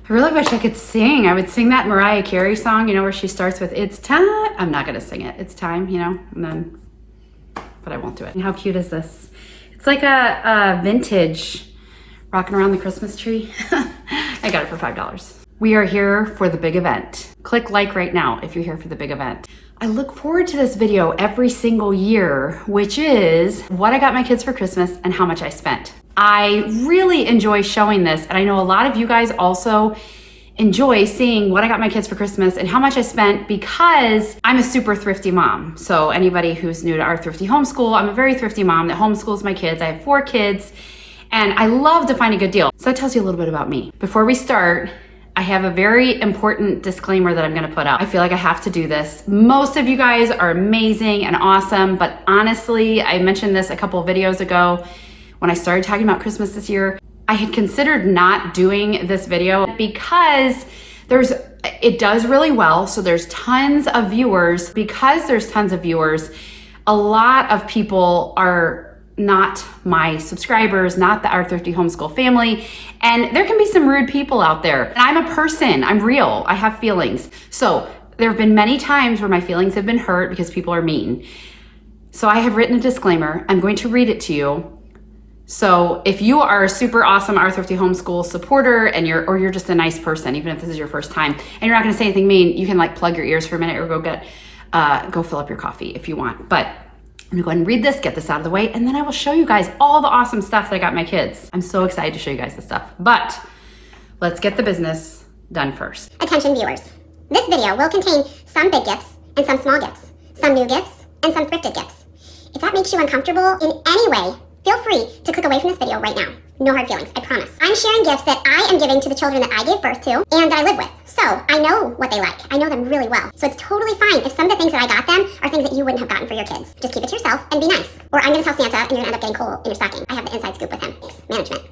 I really wish I could sing. I would sing that Mariah Carey song, you know, where she starts with, it's time. I'm not gonna sing it. It's time, you know, and then, but I won't do it. And how cute is this? It's like a vintage rocking around the Christmas tree. I got it for $5. We are here for the big event. Click like right now if you're here for the big event. I look forward to this video every single year, which is what I got my kids for Christmas and how much I spent. I really enjoy showing this, and I know a lot of you guys also enjoy seeing what I got my kids for Christmas and how much I spent, because I'm a super thrifty mom. So anybody who's new to our thrifty homeschool, I'm a very thrifty mom that homeschools my kids. I have 4 kids, and I love to find a good deal. So that tells you a little bit about me. Before we start, I have a very important disclaimer that I'm gonna put out. I feel like I have to do this. Most of you guys are amazing and awesome, but honestly, I mentioned this a couple of videos ago when I started talking about Christmas this year. I had considered not doing this video because it does really well, so there's tons of viewers. Because there's tons of viewers, a lot of people are not my subscribers, not our Thrifty Homeschool family, and there can be some rude people out there. And I'm a person, I'm real, I have feelings. So there have been many times where my feelings have been hurt because people are mean. So I have written a disclaimer. I'm going to read it to you. So if you are a super awesome Our Thrifty Homeschool supporter and you're just a nice person, even if this is your first time, and you're not gonna say anything mean, you can like plug your ears for a minute or go fill up your coffee if you want. But I'm gonna go ahead and read this, get this out of the way, and then I will show you guys all the awesome stuff that I got my kids. I'm so excited to show you guys this stuff, but let's get the business done first. Attention viewers, this video will contain some big gifts and some small gifts, some new gifts and some thrifted gifts. If that makes you uncomfortable in any way, feel free to click away from this video right now. No hard feelings, I promise. I'm sharing gifts that I am giving to the children that I gave birth to and that I live with. So I know what they like. I know them really well. So it's totally fine if some of the things that I got them are things that you wouldn't have gotten for your kids. Just keep it to yourself and be nice. Or I'm gonna tell Santa and you're gonna end up getting Kohl in your stocking. I have the inside scoop with him. Thanks. Management.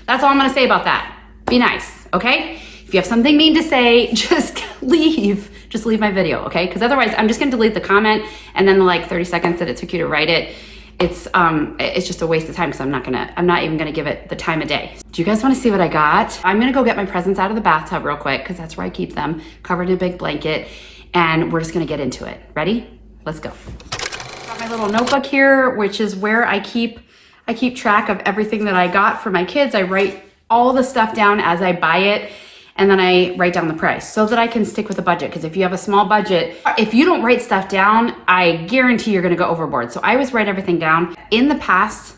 That's all I'm gonna say about that. Be nice, okay? If you have something mean to say, just leave. Just leave my video, okay? Because otherwise I'm just gonna delete the comment, and then the like 30 seconds that it took you to write it, it's just a waste of time because I'm not even gonna give it the time of day. Do you guys wanna see what I got? I'm gonna go get my presents out of the bathtub real quick because that's where I keep them, covered in a big blanket, and we're just gonna get into it. Ready? Let's go. Got my little notebook here, which is where I keep track of everything that I got for my kids. I write all the stuff down as I buy it, and then I write down the price so that I can stick with the budget. Because if you have a small budget, if you don't write stuff down, I guarantee you're gonna go overboard. So I always write everything down. In the past,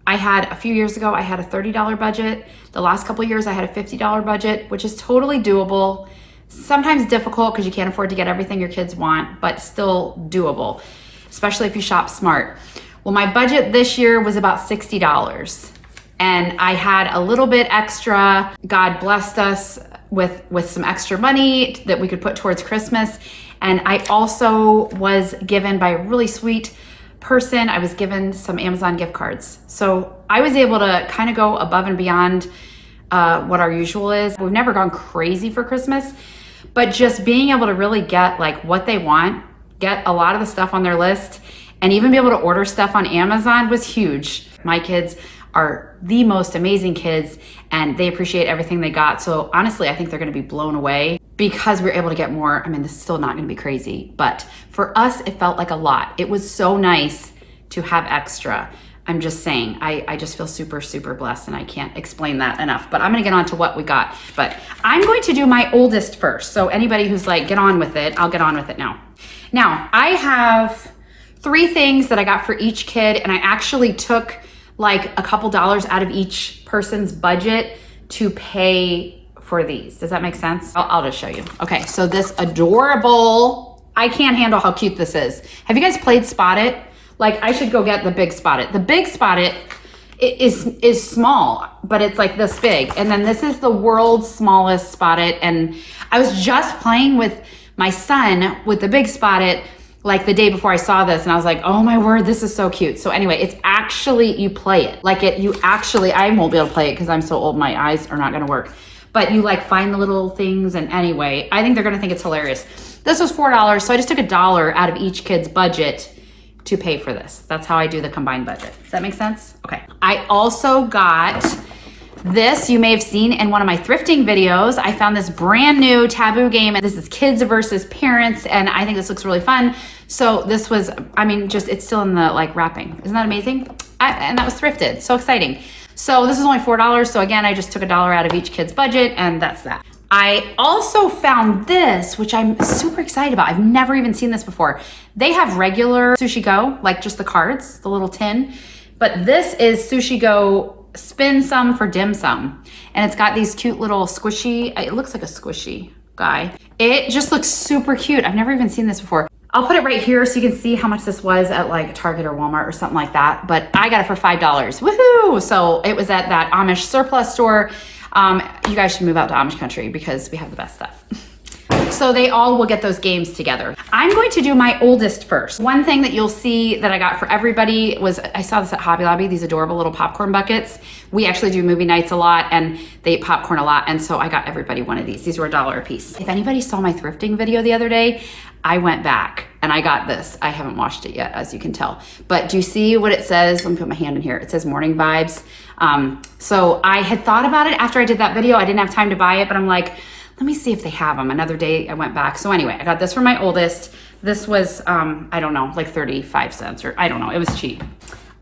a few years ago, I had a $30 budget. The last couple of years, I had a $50 budget, which is totally doable. Sometimes difficult because you can't afford to get everything your kids want, but still doable, especially if you shop smart. Well, my budget this year was about $60. And I had a little bit extra. God blessed us with some extra money that we could put towards Christmas. And I also was given by a really sweet person, I was given some Amazon gift cards. So I was able to kind of go above and beyond what our usual is. We've never gone crazy for Christmas, but just being able to really get like what they want, get a lot of the stuff on their list, and even be able to order stuff on Amazon was huge. My kids are the most amazing kids and they appreciate everything they got. So honestly, I think they're gonna be blown away because we're able to get more. I mean, this is still not gonna be crazy, but for us, it felt like a lot. It was so nice to have extra. I'm just saying, I just feel super, super blessed and I can't explain that enough, but I'm gonna get on to what we got. But I'm going to do my oldest first. So anybody who's like, get on with it, I'll get on with it now. Now, I have 3 things that I got for each kid, and I actually took like a couple dollars out of each person's budget to pay for these. Does that make sense? I'll just show you. Okay, so this adorable, I can't handle how cute this is. Have you guys played Spot It? Like, I should go get the big Spot It. The big Spot It is small, but it's like this big. And then this is the world's smallest Spot It. And I was just playing with my son with the big Spot It like the day before I saw this, and I was like, oh my word, this is so cute. So anyway, it's actually, you play it. Like I won't be able to play it because I'm so old, my eyes are not gonna work. But you like find the little things, and anyway, I think they're gonna think it's hilarious. This was $4, so I just took $1 out of each kid's budget to pay for this. That's how I do the combined budget. Does that make sense? Okay. I also got This you may have seen in one of my thrifting videos. I found this brand new Taboo game, and this is kids versus parents, and I think this looks really fun. So this was, I mean, just, it's still in the like wrapping. Isn't that amazing? And that was thrifted, so exciting. So this is only $4. So again, I just took $1 out of each kid's budget, and that's that. I also found this, which I'm super excited about. I've never even seen this before. They have regular Sushi Go, like just the cards, the little tin, but this is Sushi Go Spin Some for Dim Sum. And it's got these cute little squishy, it looks like a squishy guy. It just looks super cute. I've never even seen this before. I'll put it right here so you can see how much this was at like Target or Walmart or something like that. But I got it for $5. Woohoo! So it was at that Amish surplus store. You guys should move out to Amish country because we have the best stuff. So they all will get those games together. I'm going to do my oldest first. One thing that you'll see that I got for everybody was, I saw this at Hobby Lobby, these adorable little popcorn buckets. We actually do movie nights a lot and they eat popcorn a lot. And so I got everybody one of these. These were $1 a piece. If anybody saw my thrifting video the other day, I went back and I got this. I haven't washed it yet, as you can tell. But do you see what it says? Let me put my hand in here. It says morning vibes. So I had thought about it after I did that video. I didn't have time to buy it, but I'm like, let me see if they have them. Another day I went back. So anyway, I got this for my oldest. This was, I don't know, like 35 cents or I don't know, it was cheap.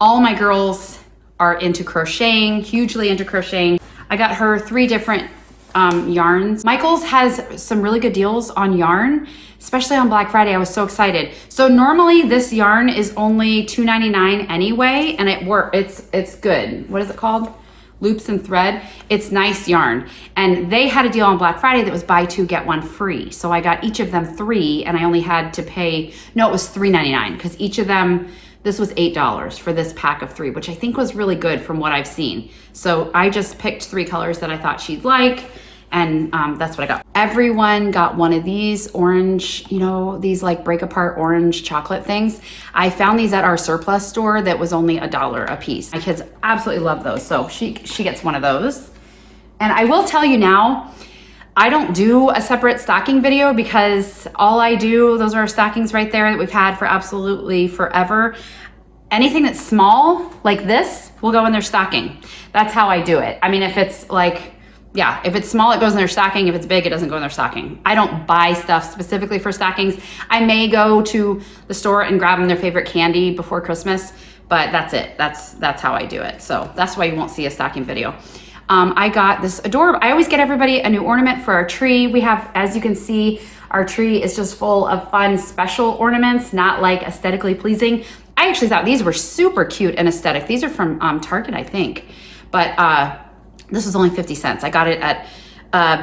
All my girls are into crocheting, hugely into crocheting. I got her 3 different yarns. Michael's has some really good deals on yarn, especially on Black Friday. I was so excited. So normally this yarn is only $2.99 anyway, and it's good. What is it called? Loops and Thread. It's nice yarn. And they had a deal on Black Friday that was buy 2, get 1 free. So I got each of them 3 and I only had to pay, no, it was $3.99 because each of them, this was $8 for this pack of 3, which I think was really good from what I've seen. So I just picked 3 colors that I thought she'd like. And that's what I got. Everyone got one of these orange, you know, these like break apart orange chocolate things. I found these at our surplus store that was only $1 a piece. My kids absolutely love those. So she gets one of those. And I will tell you now, I don't do a separate stocking video because all I do, those are our stockings right there that we've had for absolutely forever. Anything that's small like this will go in their stocking. That's how I do it. I mean, if it's like, yeah, if it's small, it goes in their stocking. If it's big, it doesn't go in their stocking. I don't buy stuff specifically for stockings. I may go to the store and grab them their favorite candy before Christmas, but that's it. That's how I do it. So that's why you won't see a stocking video. I got this adorable, I always get everybody a new ornament for our tree. We have, as you can see, our tree is just full of fun special ornaments, not like aesthetically pleasing. I actually thought these were super cute and aesthetic. These are from Target, I think. But this was only 50 cents. I got it at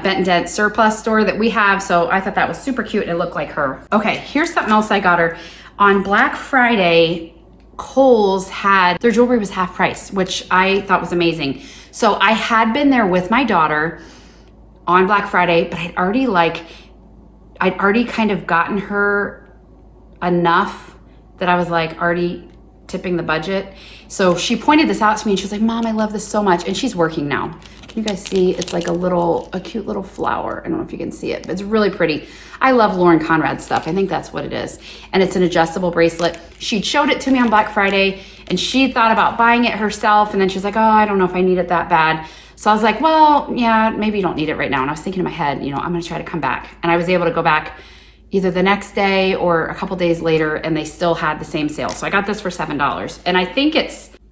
Bent Dent surplus store that we have. So I thought that was super cute and it looked like her. Okay, here's something else I got her. On Black Friday, Kohl's had, their jewelry was half price, which I thought was amazing. So I had been there with my daughter on Black Friday, but I'd already kind of gotten her enough that I was like already tipping the budget. So she pointed this out to me and she was like, Mom, I love this so much. And she's working now. Can you guys see? It's like a cute little flower. I don't know if you can see it, but it's really pretty. I love Lauren Conrad's stuff. I think that's what it is. And it's an adjustable bracelet. She showed it to me on Black Friday and she thought about buying it herself. And then she's like, oh, I don't know if I need it that bad. So I was like, well, yeah, maybe you don't need it right now. And I was thinking in my head, you know, I'm going to try to come back. And I was able to go back either the next day or a couple days later and they still had the same sale. So I got this for $7. And I think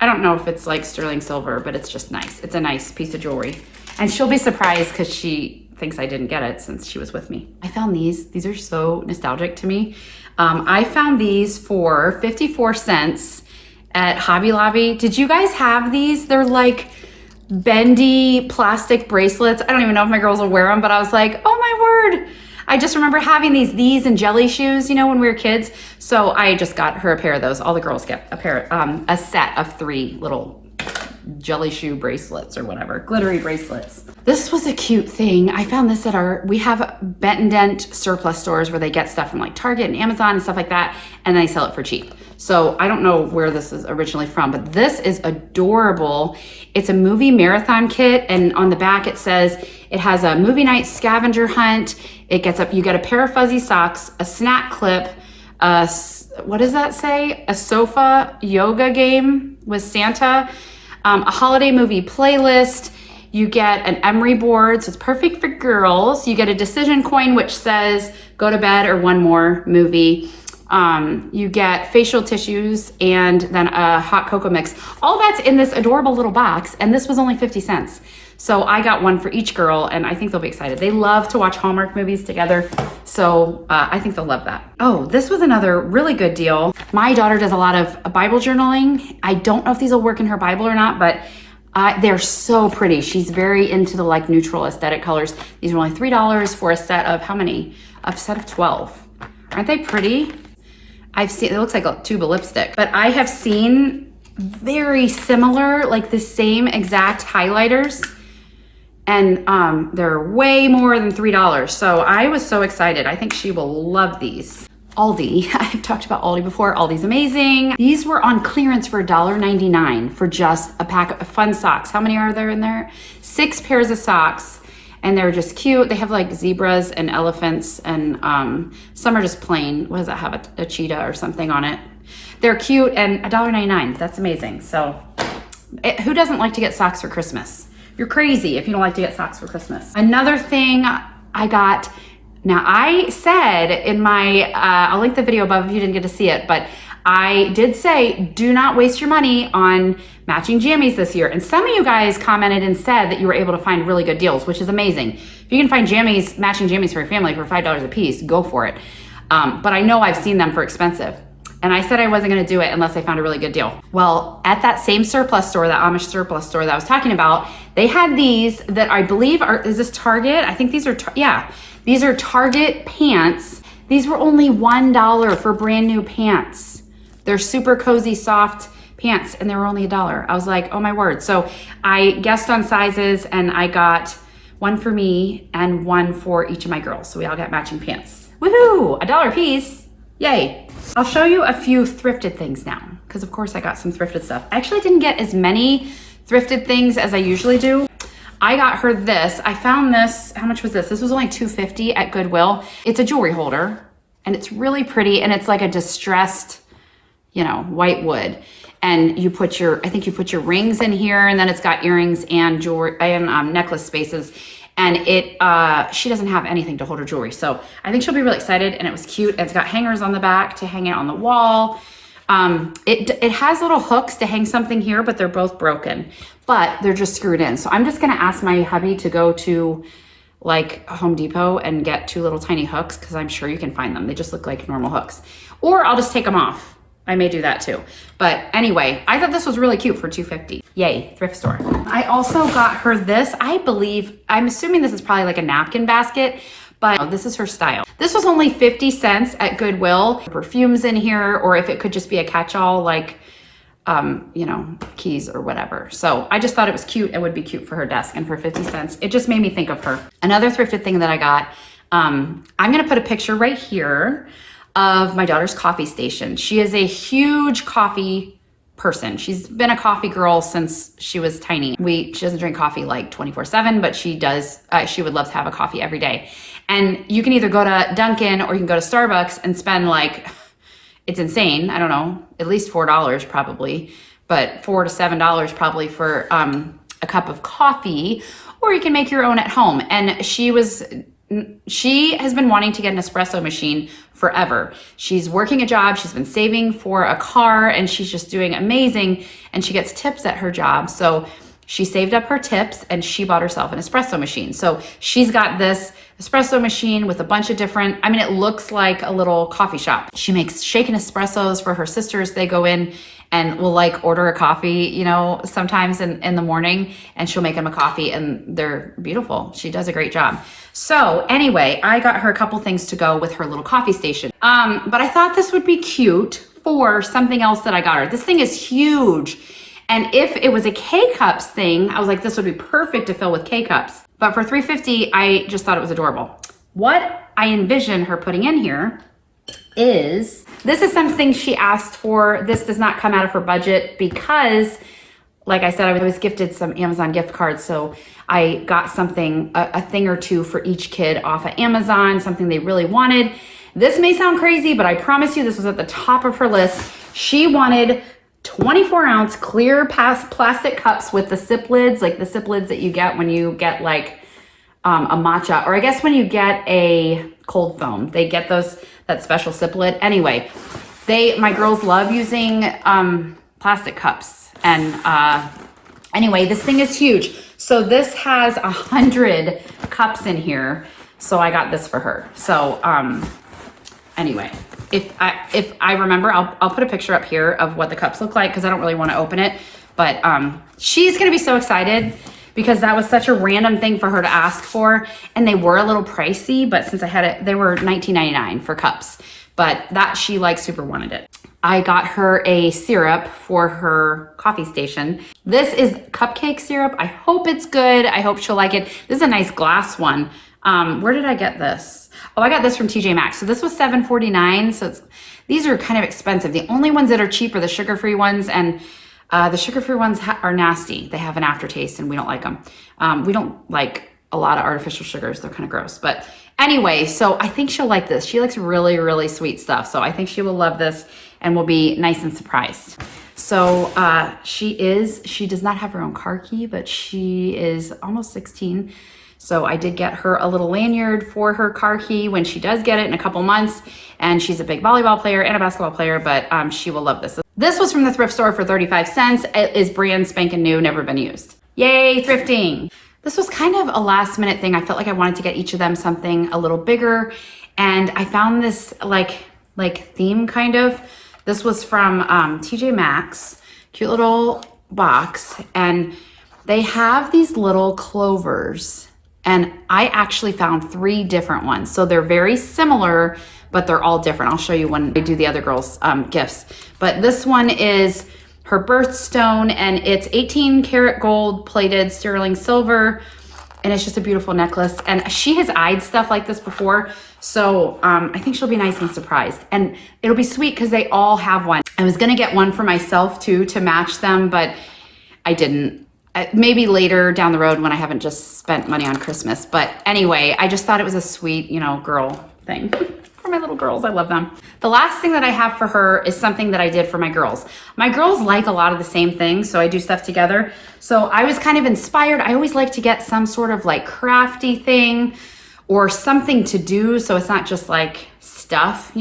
I don't know if it's like sterling silver, but it's just nice. It's a nice piece of jewelry. And she'll be surprised because she thinks I didn't get it since she was with me. I found these. These are so nostalgic to me. I found these for 54 cents at Hobby Lobby. Did you guys have these? They're like bendy plastic bracelets. I don't even know if my girls will wear them, but I was like, oh my word. I just remember having these and jelly shoes, you know, when we were kids. So I just got her a pair of those. All the girls get a set of 3 little jelly shoe bracelets or whatever, glittery bracelets. This was a cute thing. I found this at we have Bent Dent surplus stores where they get stuff from like Target and Amazon and stuff like that, and they sell it for cheap. So I don't know where this is originally from, but this is adorable. It's a movie marathon kit, and on the back it says it has a movie night scavenger hunt. You get a pair of fuzzy socks, a snack clip, what does that say? A sofa yoga game with Santa, a holiday movie playlist. You get an emery board, so it's perfect for girls. You get a decision coin, which says go to bed or one more movie. You get facial tissues and then a hot cocoa mix. All that's in this adorable little box, and this was only 50 cents. So I got one for each girl, and I think they'll be excited. They love to watch Hallmark movies together, so I think they'll love that. Oh, this was another really good deal. My daughter does a lot of Bible journaling. I don't know if these will work in her Bible or not, but they're so pretty. She's very into the like neutral aesthetic colors. These are only $3 for a set of how many? A set of 12. Aren't they pretty? I've seen, it looks like a tube of lipstick, but I have seen very similar, like the same exact highlighters, and they're way more than $3. So I was so excited. I think she will love these. Aldi, I've talked about Aldi before. Aldi's amazing. These were on clearance for $1.99 for just a pack of fun socks. How many are there in there? 6 pairs of socks, and they're just cute. They have like zebras and elephants, and some are just plain. What does that have? A cheetah or something on it. They're cute, and $1.99. That's amazing. So who doesn't like to get socks for Christmas? You're crazy if you don't like to get socks for Christmas. Another thing I got, now I said in my, I'll link the video above if you didn't get to see it, but I did say, do not waste your money on matching jammies this year. And some of you guys commented and said that you were able to find really good deals, which is amazing. If you can find jammies, matching jammies for your family for $5 a piece, go for it. But I know I've seen them for expensive. And I said I wasn't gonna do it unless I found a really good deal. Well, at that same surplus store, that Amish surplus store that I was talking about, they had these that I believe are, is this Target? I think these are, yeah. These are Target pants. These were only $1 for brand new pants. They're super cozy, soft pants, and they were only $1. I was like, oh my word. So I guessed on sizes, and I got one for me and one for each of my girls. So we all got matching pants. Woohoo, $1 a piece, yay. I'll show you a few thrifted things now, because of course I got some thrifted stuff. I actually didn't get as many thrifted things as I usually do. I got her this. I found this, how much was this? This was only $2.50 at Goodwill. It's a jewelry holder, and it's really pretty, and it's like a distressed, you know, white wood. And you put your, I think you put your rings in here, and then it's got earrings and jewelry and necklace spaces. And it, she doesn't have anything to hold her jewelry. So I think she'll be really excited, and it was cute. And it's got hangers on the back to hang it on the wall. It has little hooks to hang something here, but they're both broken, but they're just screwed in. So I'm just gonna ask my hubby to go to like Home Depot and get 2 little tiny hooks, because I'm sure you can find them. They just look like normal hooks. Or I'll just take them off. I may do that too. But anyway, I thought this was really cute for $2.50. Yay, thrift store. I also got her this. I believe, I'm assuming this is probably like a napkin basket, but this is her style. This was only 50 cents at Goodwill. Perfumes in here, or if it could just be a catch-all like, you know, keys or whatever. So I just thought it was cute. It would be cute for her desk, and for 50 cents, it just made me think of her. Another thrifted thing that I got, I'm gonna put a picture right here of my daughter's coffee station. She is a huge coffee person. She's been a coffee girl since she was tiny. She doesn't drink coffee like 24/7, but she does, she would love to have a coffee every day. And you can either go to Dunkin' or you can go to Starbucks and spend like, it's insane, I don't know, at least $4 probably, but $4 to $7 probably for a cup of coffee, or you can make your own at home. And she has been wanting to get an espresso machine forever. She's working a job, she's been saving for a car, and she's just doing amazing, and she gets tips at her job. So she saved up her tips and she bought herself an espresso machine. So she's got this espresso machine with a bunch of different, I mean, it looks like a little coffee shop. She makes shaken espressos for her sisters. They go in and will like order a coffee, you know, sometimes in the morning, and she'll make them a coffee, and they're beautiful. She does a great job. So anyway, I got her a couple things to go with her little coffee station. But I thought this would be cute for something else that I got her. This thing is huge. And if it was a K-Cups thing, I was like, this would be perfect to fill with K-Cups. But for $3.50, I just thought it was adorable. What I envision her putting in here is, this is something she asked for. This does not come out of her budget because, like I said, I was gifted some Amazon gift cards. So I got something, a thing or two for each kid off of Amazon, something they really wanted. This may sound crazy, but I promise you this was at the top of her list. She wanted 24-ounce clear plastic cups with the sip lids, like the sip lids that you get when you get like a matcha, or I guess when you get a cold foam, they get that special sip lid. Anyway, my girls love using plastic cups. And anyway, this thing is huge. So this has 100 cups in here. So I got this for her. So anyway, if I remember, I'll put a picture up here of what the cups look like, because I don't really want to open it. But she's gonna be so excited, because that was such a random thing for her to ask for. And they were a little pricey, but since I had it, they were $19.99 for cups. But that, she like super wanted it. I got her a syrup for her coffee station. This is cupcake syrup. I hope it's good. I hope she'll like it. This is a nice glass one. Where did I get this? Oh, I got this from TJ Maxx. So this was $7.49. So these are kind of expensive. The only ones that are cheap are the sugar-free ones, and the sugar-free ones are nasty. They have an aftertaste and we don't like them. We don't like a lot of artificial sugars. They're kind of gross. But anyway, so I think she'll like this. She likes really, really sweet stuff. So I think she will love this and will be nice and surprised. So she does not have her own car key, but she is almost 16. So I did get her a little lanyard for her car key when she does get it in a couple months. And she's a big volleyball player and a basketball player, but she will love this. This was from the thrift store for 35 cents. It is brand spanking new, never been used. Yay, thrifting. This was kind of a last minute thing. I felt like I wanted to get each of them something a little bigger. And I found this like theme kind of. This was from TJ Maxx, cute little box. And they have these little clovers. And I actually found 3 different ones. So they're very similar, but they're all different. I'll show you when I do the other girls' gifts. But this one is her birthstone, and it's 18 karat gold plated sterling silver. And it's just a beautiful necklace. And she has eyed stuff like this before. So I think she'll be nice and surprised. And it'll be sweet because they all have one. I was gonna get one for myself too to match them, but I didn't. Maybe later down the road when I haven't just spent money on Christmas. But anyway, I just thought it was a sweet, girl thing for my little girls. I love them. The last thing that I have for her is something that I did for my girls. My girls like a lot of the same things, so I do stuff together. So I was kind of inspired. I always like to get some sort of like crafty thing or something to do, so it's not just like stuff,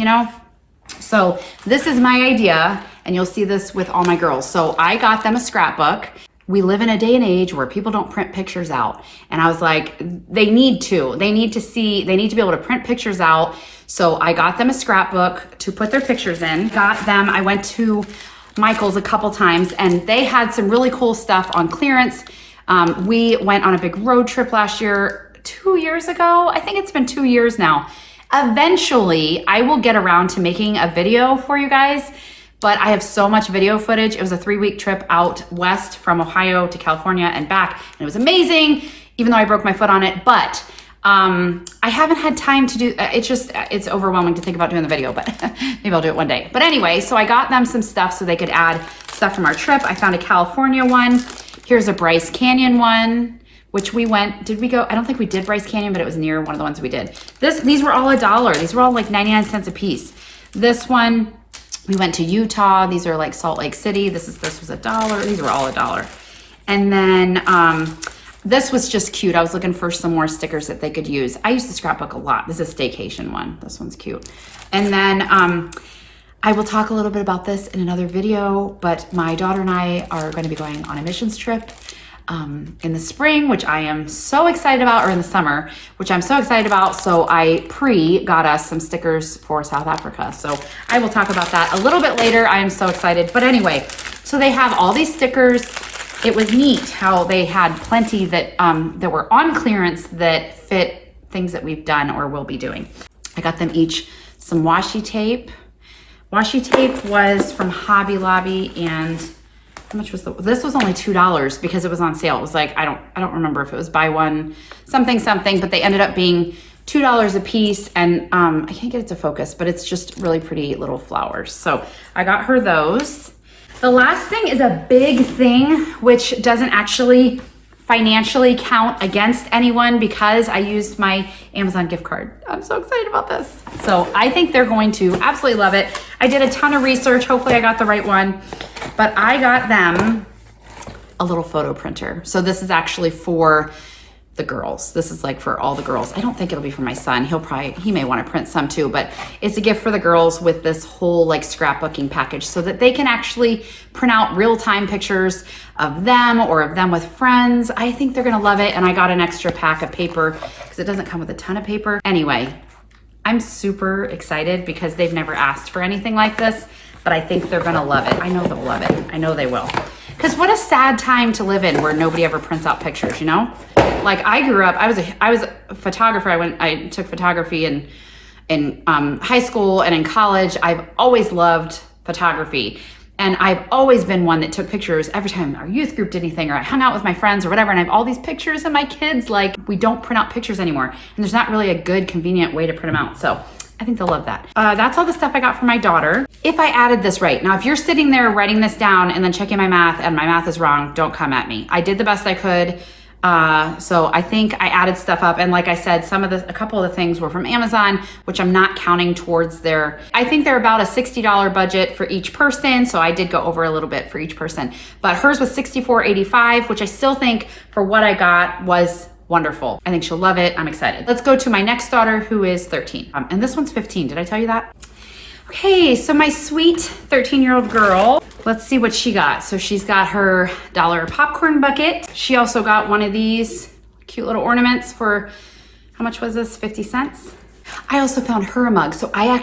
So this is my idea, and you'll see this with all my girls. So I got them a scrapbook. We live in a day and age where people don't print pictures out. And I was like, they need to be able to print pictures out. So I got them a scrapbook to put their pictures in. I went to Michael's a couple times, and they had some really cool stuff on clearance. We went on a big road trip last year, 2 years ago. I think it's been 2 years now. Eventually, I will get around to making a video for you guys. But I have so much video footage. It was a 3-week trip out west from Ohio to California and back. And it was amazing, even though I broke my foot on it. But I haven't had time to do, it's overwhelming to think about doing the video, but maybe I'll do it one day. But anyway, so I got them some stuff so they could add stuff from our trip. I found a California one. Here's a Bryce Canyon one, which did we go? I don't think we did Bryce Canyon, but it was near one of the ones we did. These were all $1. These were all like 99 cents a piece. This one, we went to Utah. These are like Salt Lake City. This was $1. These were all $1. And then this was just cute. I was looking for some more stickers that they could use. I use the scrapbook a lot. This is a staycation one. This one's cute. And then I will talk a little bit about this in another video, but my daughter and I are going to be going on a missions trip in the spring, which I am so excited about, or in the summer, which I'm so excited about. So I got us some stickers for South Africa. So I will talk about that a little bit later. I am so excited. But anyway, so they have all these stickers. It was neat how they had plenty that were on clearance that fit things that we've done or will be doing. I got them each some washi tape. Washi tape was from Hobby Lobby, and how much was this was only $2 because it was on sale. It was like, I don't remember if it was buy one something, but they ended up being $2 a piece. And I can't get it to focus, but it's just really pretty little flowers. So I got her those. The last thing is a big thing, which doesn't actually financially count against anyone because I used my Amazon gift card. I'm so excited about this. So I think they're going to absolutely love it. I did a ton of research. Hopefully I got the right one. But I got them a little photo printer. So this is actually for the girls. This is like for all the girls. I don't think it'll be for my son. He may want to print some too, but it's a gift for the girls with this whole like scrapbooking package so that they can actually print out real-time pictures of them or of them with friends. I think they're gonna love it. And I got an extra pack of paper because it doesn't come with a ton of paper. Anyway, I'm super excited because they've never asked for anything like this, but I think they're gonna love it. I know they'll love it. I know they will. Because what a sad time to live in where nobody ever prints out pictures, you know? Like I grew up, I was a photographer. I took photography in high school and in college. I've always loved photography. And I've always been one that took pictures every time our youth group did anything or I hung out with my friends or whatever. And I have all these pictures of my kids. Like we don't print out pictures anymore. And there's not really a good, convenient way to print them out. So I think they'll love that. That's all the stuff I got for my daughter. If I added this right, now if you're sitting there writing this down and then checking my math and my math is wrong, don't come at me. I did the best I could. So I think I added stuff up. And like I said, a couple of the things were from Amazon, which I'm not counting towards I think they're about a $60 budget for each person. So I did go over a little bit for each person, but hers was $64.85, which I still think for what I got was wonderful. I think she'll love it. I'm excited. Let's go to my next daughter who is 13. And this one's 15. Did I tell you that? Okay, so my sweet 13-year-old girl, let's see what she got. So she's got her $1 popcorn bucket. She also got one of these cute little ornaments for, how much was this? 50 cents. I also found her a mug. So I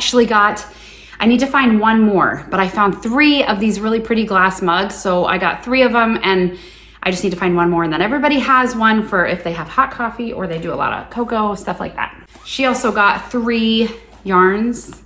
need to find one more, but I found 3 of these really pretty glass mugs. So I got 3 of them and I just need to find one more. And then everybody has one for if they have hot coffee or they do a lot of cocoa, stuff like that. She also got 3 yarns.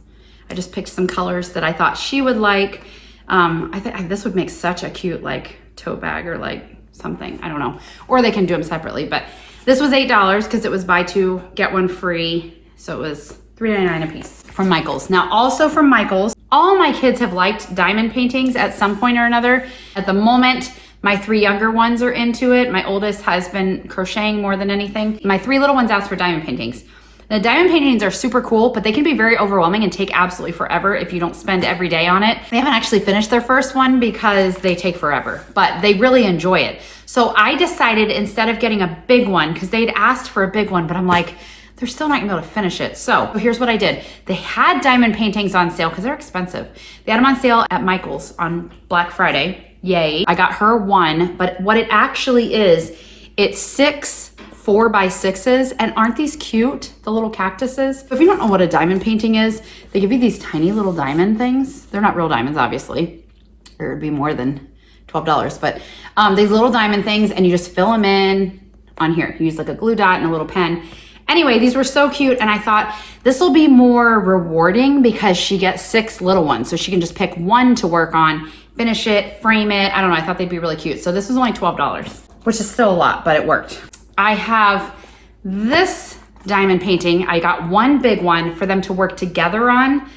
I just picked some colors that I thought she would like. I think this would make such a cute like tote bag or like something, I don't know. Or they can do them separately, but this was $8 because it was buy 2, get 1 free. So it was $3.99 a piece from Michael's. Now also from Michael's, all my kids have liked diamond paintings at some point or another. At the moment, my 3 younger ones are into it. My oldest has been crocheting more than anything. My 3 little ones asked for diamond paintings. The diamond paintings are super cool, but they can be very overwhelming and take absolutely forever if you don't spend every day on it. They haven't actually finished their first one because they take forever, but they really enjoy it. So I decided instead of getting a big one, because they'd asked for a big one, but I'm like, they're still not gonna be able to finish it. So here's what I did. They had diamond paintings on sale because they're expensive. They had them on sale at Michael's on Black Friday. Yay. I got her one, but what it actually is, it's 6 4x6s, and aren't these cute? The little cactuses. If you don't know what a diamond painting is, they give you these tiny little diamond things. They're not real diamonds, obviously, or it'd be more than $12, but these little diamond things, and you just fill them in on here. You use like a glue dot and a little pen. Anyway, these were so cute, and I thought this will be more rewarding because she gets 6 little ones, so she can just pick one to work on, finish it, frame it. I don't know, I thought they'd be really cute. So this was only $12, which is still a lot, but it worked. I have this diamond painting. I got 1 big one for them to work together on.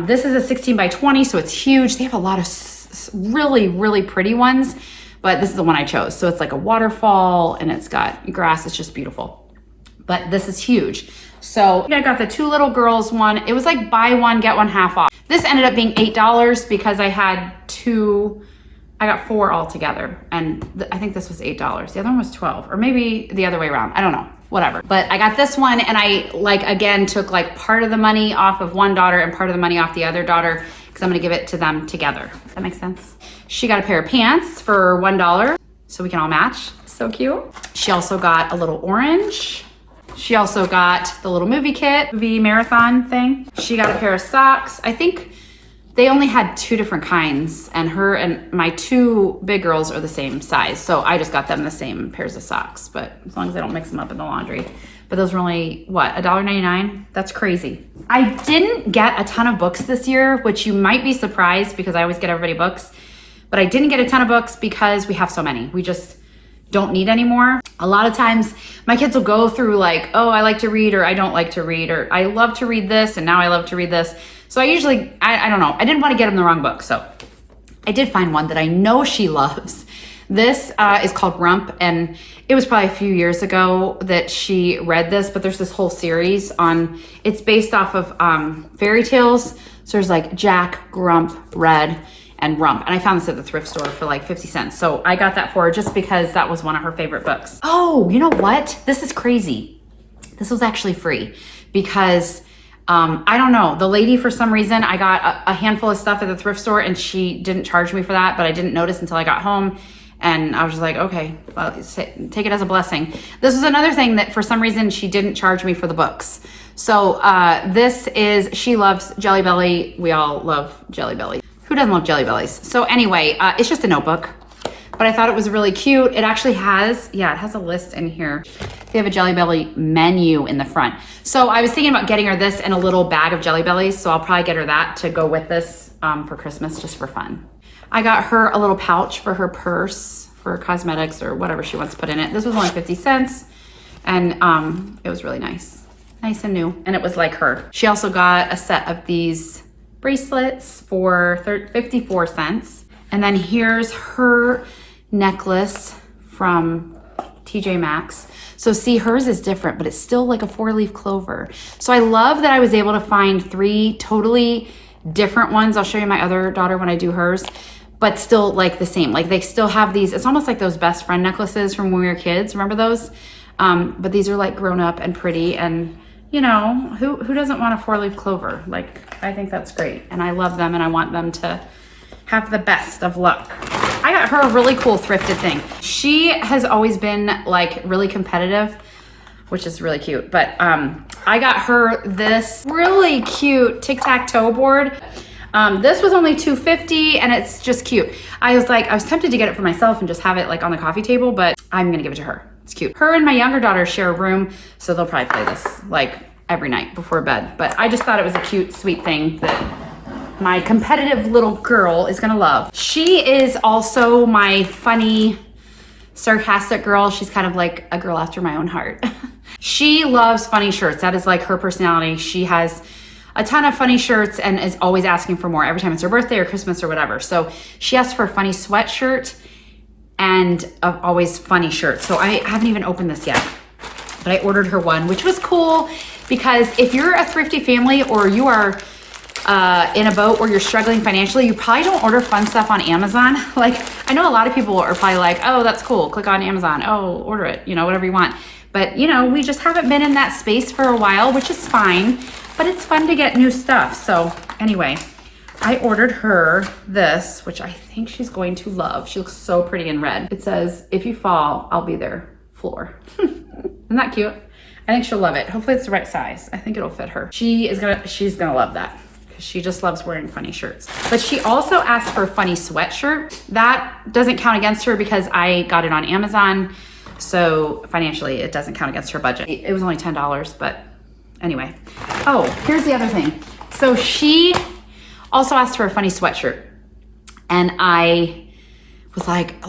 This is a 16 by 20, so it's huge. They have a lot of really, really pretty ones, but this is the one I chose. So it's like a waterfall and it's got grass. It's just beautiful. But this is huge. So I got the 2 little girls one. It was like buy 1, get 1 half off. This ended up being $8 because I had 2. I got 4 all together, and I think this was $8. The other one was 12, or maybe the other way around. I don't know, whatever. But I got this one, and I again took like part of the money off of one daughter and part of the money off the other daughter because I'm gonna give it to them together. Does that make sense? She got a pair of pants for $1, so we can all match. So cute. She also got a little orange. She also got the little movie kit, movie marathon thing. She got a pair of socks. I think they only had 2 different kinds, and her and my 2 big girls are the same size. So I just got them the same pairs of socks, but as long as I don't mix them up in the laundry. But those were only, what, $1.99? That's crazy. I didn't get a ton of books this year, which you might be surprised because I always get everybody books. But I didn't get a ton of books because we have so many. We just don't need any more. A lot of times my kids will go through like, oh, I like to read, or I don't like to read, or I love to read this and now I love to read this. So I usually, I don't know, I didn't want to get them the wrong book. So I did find one that I know she loves. This is called Rump, and it was probably a few years ago that she read this, but there's this whole series on, it's based off of fairy tales. So there's like Jack, Grump, Red, and Rump. And I found this at the thrift store for like 50 cents. So I got that for her just because that was one of her favorite books. Oh, you know what? This is crazy. This was actually free because I don't know. The lady, for some reason, I got a handful of stuff at the thrift store and she didn't charge me for that, but I didn't notice until I got home. And I was just like, okay, well, take it as a blessing. This is another thing that for some reason she didn't charge me for the books. So this is, she loves Jelly Belly. We all love Jelly Belly. Who doesn't love Jelly Bellies? So anyway, it's just a notebook, but I thought it was really cute. It actually has, it has a list in here. They have a Jelly Belly menu in the front. So I was thinking about getting her this and a little bag of Jelly Bellies. So I'll probably get her that to go with this for Christmas, just for fun. I got her a little pouch for her purse for cosmetics or whatever she wants to put in it. This was only 50 cents and it was really nice. Nice and new, and it was like her. She also got a set of these bracelets for 54 cents. And then here's her necklace from TJ Maxx. So see, hers is different, but it's still like a 4-leaf clover. So I love that I was able to find 3 totally different ones. I'll show you my other daughter when I do hers, but still like the same. Like they still have these, it's almost like those best friend necklaces from when we were kids. Remember those? But these are like grown up and pretty, and you know, who doesn't want a 4-leaf clover? Like, I think that's great. And I love them and I want them to have the best of luck. I got her a really cool thrifted thing. She has always been like really competitive, which is really cute. But I got her this really cute tic-tac-toe board. This was only $2.50 and it's just cute. I was tempted to get it for myself and just have it like on the coffee table, but I'm gonna give it to her. It's cute. Her and my younger daughter share a room, so they'll probably play this like every night before bed. But I just thought it was a cute, sweet thing that my competitive little girl is gonna love. She is also my funny, sarcastic girl. She's kind of like a girl after my own heart. She loves funny shirts. That is like her personality. She has a ton of funny shirts and is always asking for more every time it's her birthday or Christmas or whatever. So she asked for a funny sweatshirt and always funny shirts. So I haven't even opened this yet, but I ordered her one, which was cool because if you're a thrifty family or you are in a boat where you're struggling financially, you probably don't order fun stuff on Amazon. Like, I know a lot of people are probably like, oh, that's cool, click on Amazon, oh, order it, you know, whatever you want. But you know, we just haven't been in that space for a while, which is fine, but it's fun to get new stuff. So anyway, I ordered her this, which I think she's going to love. She looks so pretty in red. It says, if you fall, I'll be there, floor. Isn't that cute? I think she'll love it. Hopefully it's the right size. I think it'll fit her. She's gonna love that because she just loves wearing funny shirts. But she also asked for a funny sweatshirt. That doesn't count against her because I got it on Amazon. So financially, it doesn't count against her budget. It was only $10, but anyway. Oh, here's the other thing. So she also asked for a funny sweatshirt. And I was like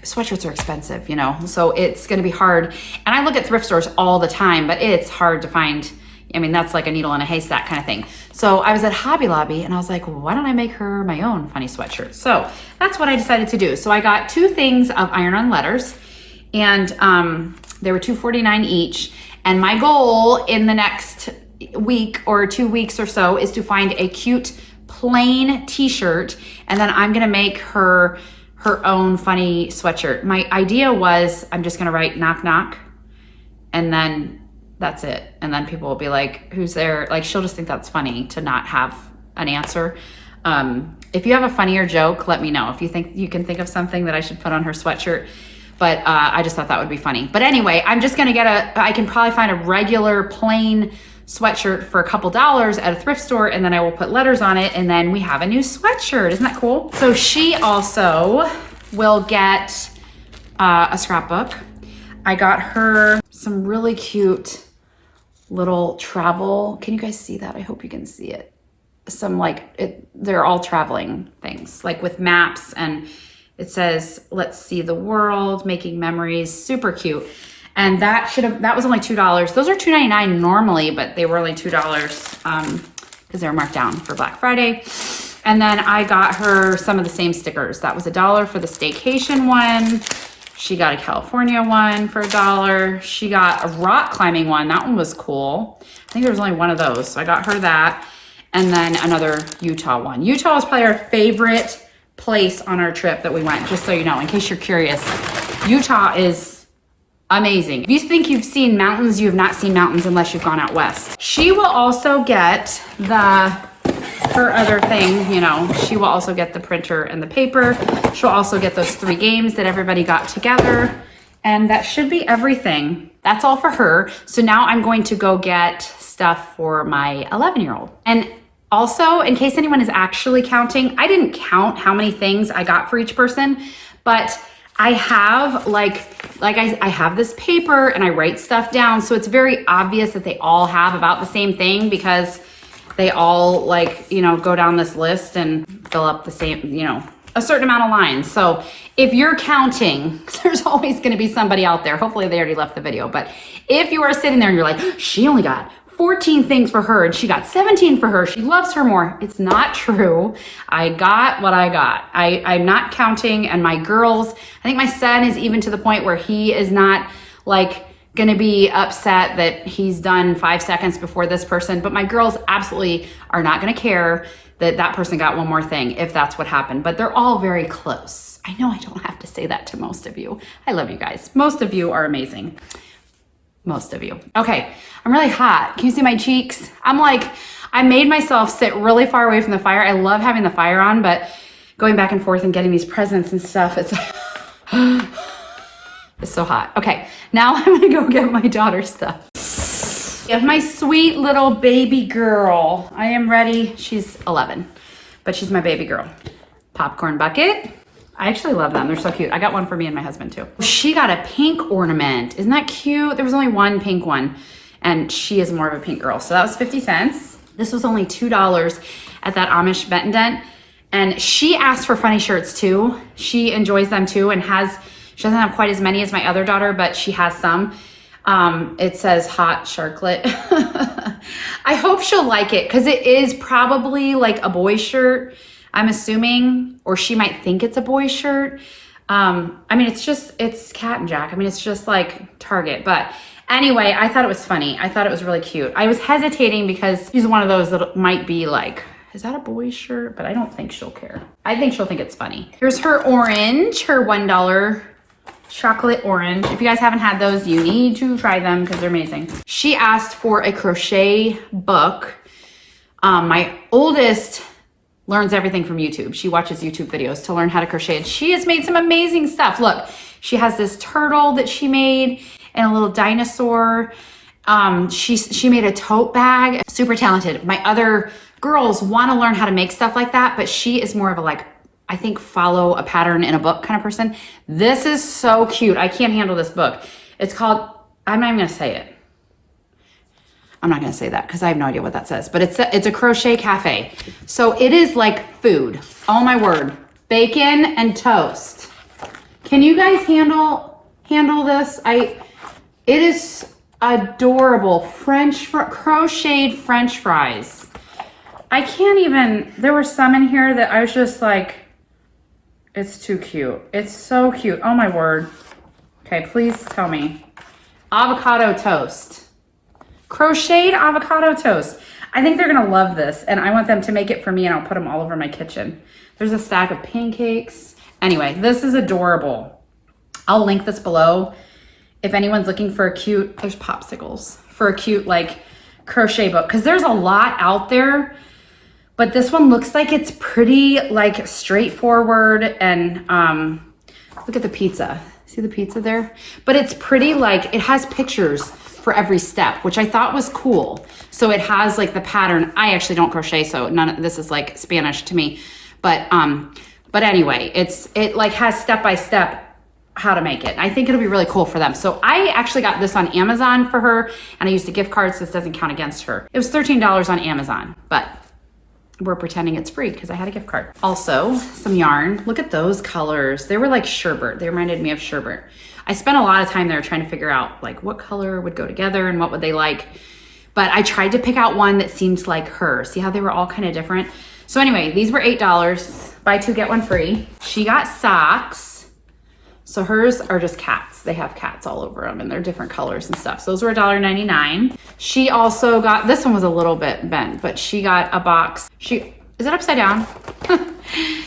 sweatshirts are expensive, you know? So it's gonna be hard. And I look at thrift stores all the time, but it's hard to find. I mean, that's like a needle in a haystack kind of thing. So I was at Hobby Lobby and I was like, why don't I make her my own funny sweatshirt? So that's what I decided to do. So I got 2 things of iron-on letters and they were $2.49 each. And my goal in the next week or 2 weeks or so is to find a cute plain t-shirt, and then I'm gonna make her own funny sweatshirt. My idea was I'm just gonna write knock knock and then that's it, and then people will be like, who's there? Like, she'll just think that's funny to not have an answer. If you have a funnier joke, let me know. If you think you can think of something that I should put on her sweatshirt, but I just thought that would be funny. But anyway, I'm just gonna I can probably find a regular plain sweatshirt for a couple dollars at a thrift store, and then I will put letters on it, and then we have a new sweatshirt. Isn't that cool? So she also will get a scrapbook. I got her some really cute little travel. Can you guys see that? I hope you can see it. Some they're all traveling things, like with maps, and it says, let's see the world, making memories, super cute. And that was only $2. Those are $2.99 normally, but they were only $2 because they were marked down for Black Friday. And then I got her some of the same stickers. That was $1 for the staycation one. She got a California one for $1. She got a rock climbing one. That one was cool. I think there was only one of those. So I got her that. And then another Utah one. Utah was probably our favorite place on our trip that we went, just so you know, in case you're curious. Utah is amazing. If you think you've seen mountains, you have not seen mountains unless you've gone out west. She will also get her other thing, you know, she will also get the printer and the paper. She'll also get those 3 games that everybody got together. And that should be everything. That's all for her. So now I'm going to go get stuff for my 11-year-old. And also, in case anyone is actually counting, I didn't count how many things I got for each person, but I have I have this paper and I write stuff down. So it's very obvious that they all have about the same thing because they all go down this list and fill up the same, a certain amount of lines. So if you're counting, there's always going to be somebody out there. Hopefully they already left the video, but if you are sitting there and you're like, she only got 14 things for her and she got 17 for her, she loves her more. It's not true. I got what I got. I'm not counting. And my girls, I think my son is even to the point where he is not gonna be upset that he's done 5 seconds before this person, but my girls absolutely are not gonna care that person got one more thing if that's what happened, but they're all very close. I know I don't have to say that to most of you. I love you guys. Most of you are amazing. Most of you. Okay, I'm really hot. Can you see my cheeks? I made myself sit really far away from the fire. I love having the fire on, but going back and forth and getting these presents and stuff, it's so hot. Okay, now I'm gonna go get my daughter's stuff. I have my sweet little baby girl. I am ready. She's 11, but she's my baby girl. Popcorn bucket. I actually love them. They're so cute. I got one for me and my husband too. She got a pink ornament. Isn't that cute? There was only one pink one and she is more of a pink girl. So that was 50 cents. This was only $2 at that Amish Bent and Dent. And she asked for funny shirts too. She enjoys them too and she doesn't have quite as many as my other daughter, but she has some. It says hot sharklet. I hope she'll like it because it is probably like a boy's shirt. I'm assuming, or she might think it's a boy's shirt. It's Cat and Jack. It's just like Target. But anyway, I thought it was funny. I thought it was really cute. I was hesitating because she's one of those that might be like, is that a boy's shirt? But I don't think she'll care. I think she'll think it's funny. Here's her orange, her $1 chocolate orange. If you guys haven't had those, you need to try them because they're amazing. She asked for a crochet book. My oldest learns everything from YouTube. She watches YouTube videos to learn how to crochet and she has made some amazing stuff. Look, she has this turtle that she made and a little dinosaur. She made a tote bag. Super talented. My other girls want to learn how to make stuff like that, but she is more of a I think follow a pattern in a book kind of person. This is so cute. I can't handle this book. It's called, I'm not even gonna say it. I'm not gonna say that because I have no idea what that says, but it's a crochet cafe. So it is like food. Oh my word. Bacon and toast. Can you guys handle this? It is adorable. Crocheted French fries. I can't even, there were some in here that I was just like, it's too cute. It's so cute. Oh my word. Okay, please tell me. Avocado toast. Crocheted avocado toast. I think they're gonna love this and I want them to make it for me and I'll put them all over my kitchen. There's a stack of pancakes. Anyway, this is adorable. I'll link this below. If anyone's looking for there's popsicles, for a cute crochet book. Cause there's a lot out there, but this one looks like it's pretty straightforward and look at the pizza. See the pizza there? But it's pretty it has pictures for every step, which I thought was cool. So it has the pattern. I actually don't crochet, so none of this is Spanish to me. But anyway, it has step-by-step how to make it. I think it'll be really cool for them. So I actually got this on Amazon for her and I used a gift card, so this doesn't count against her. It was $13 on Amazon, but we're pretending it's free because I had a gift card. Also, some yarn. Look at those colors. They were like sherbet. They reminded me of sherbet. I spent a lot of time there trying to figure out what color would go together and what would they like. But I tried to pick out one that seemed like her. See how they were all kind of different? So anyway, these were $8. Buy two, get one free. She got socks. So hers are just cats. They have cats all over them and they're different colors and stuff. So those were $1.99. She also got, this one was a little bit bent, but she got a box. Is it upside down?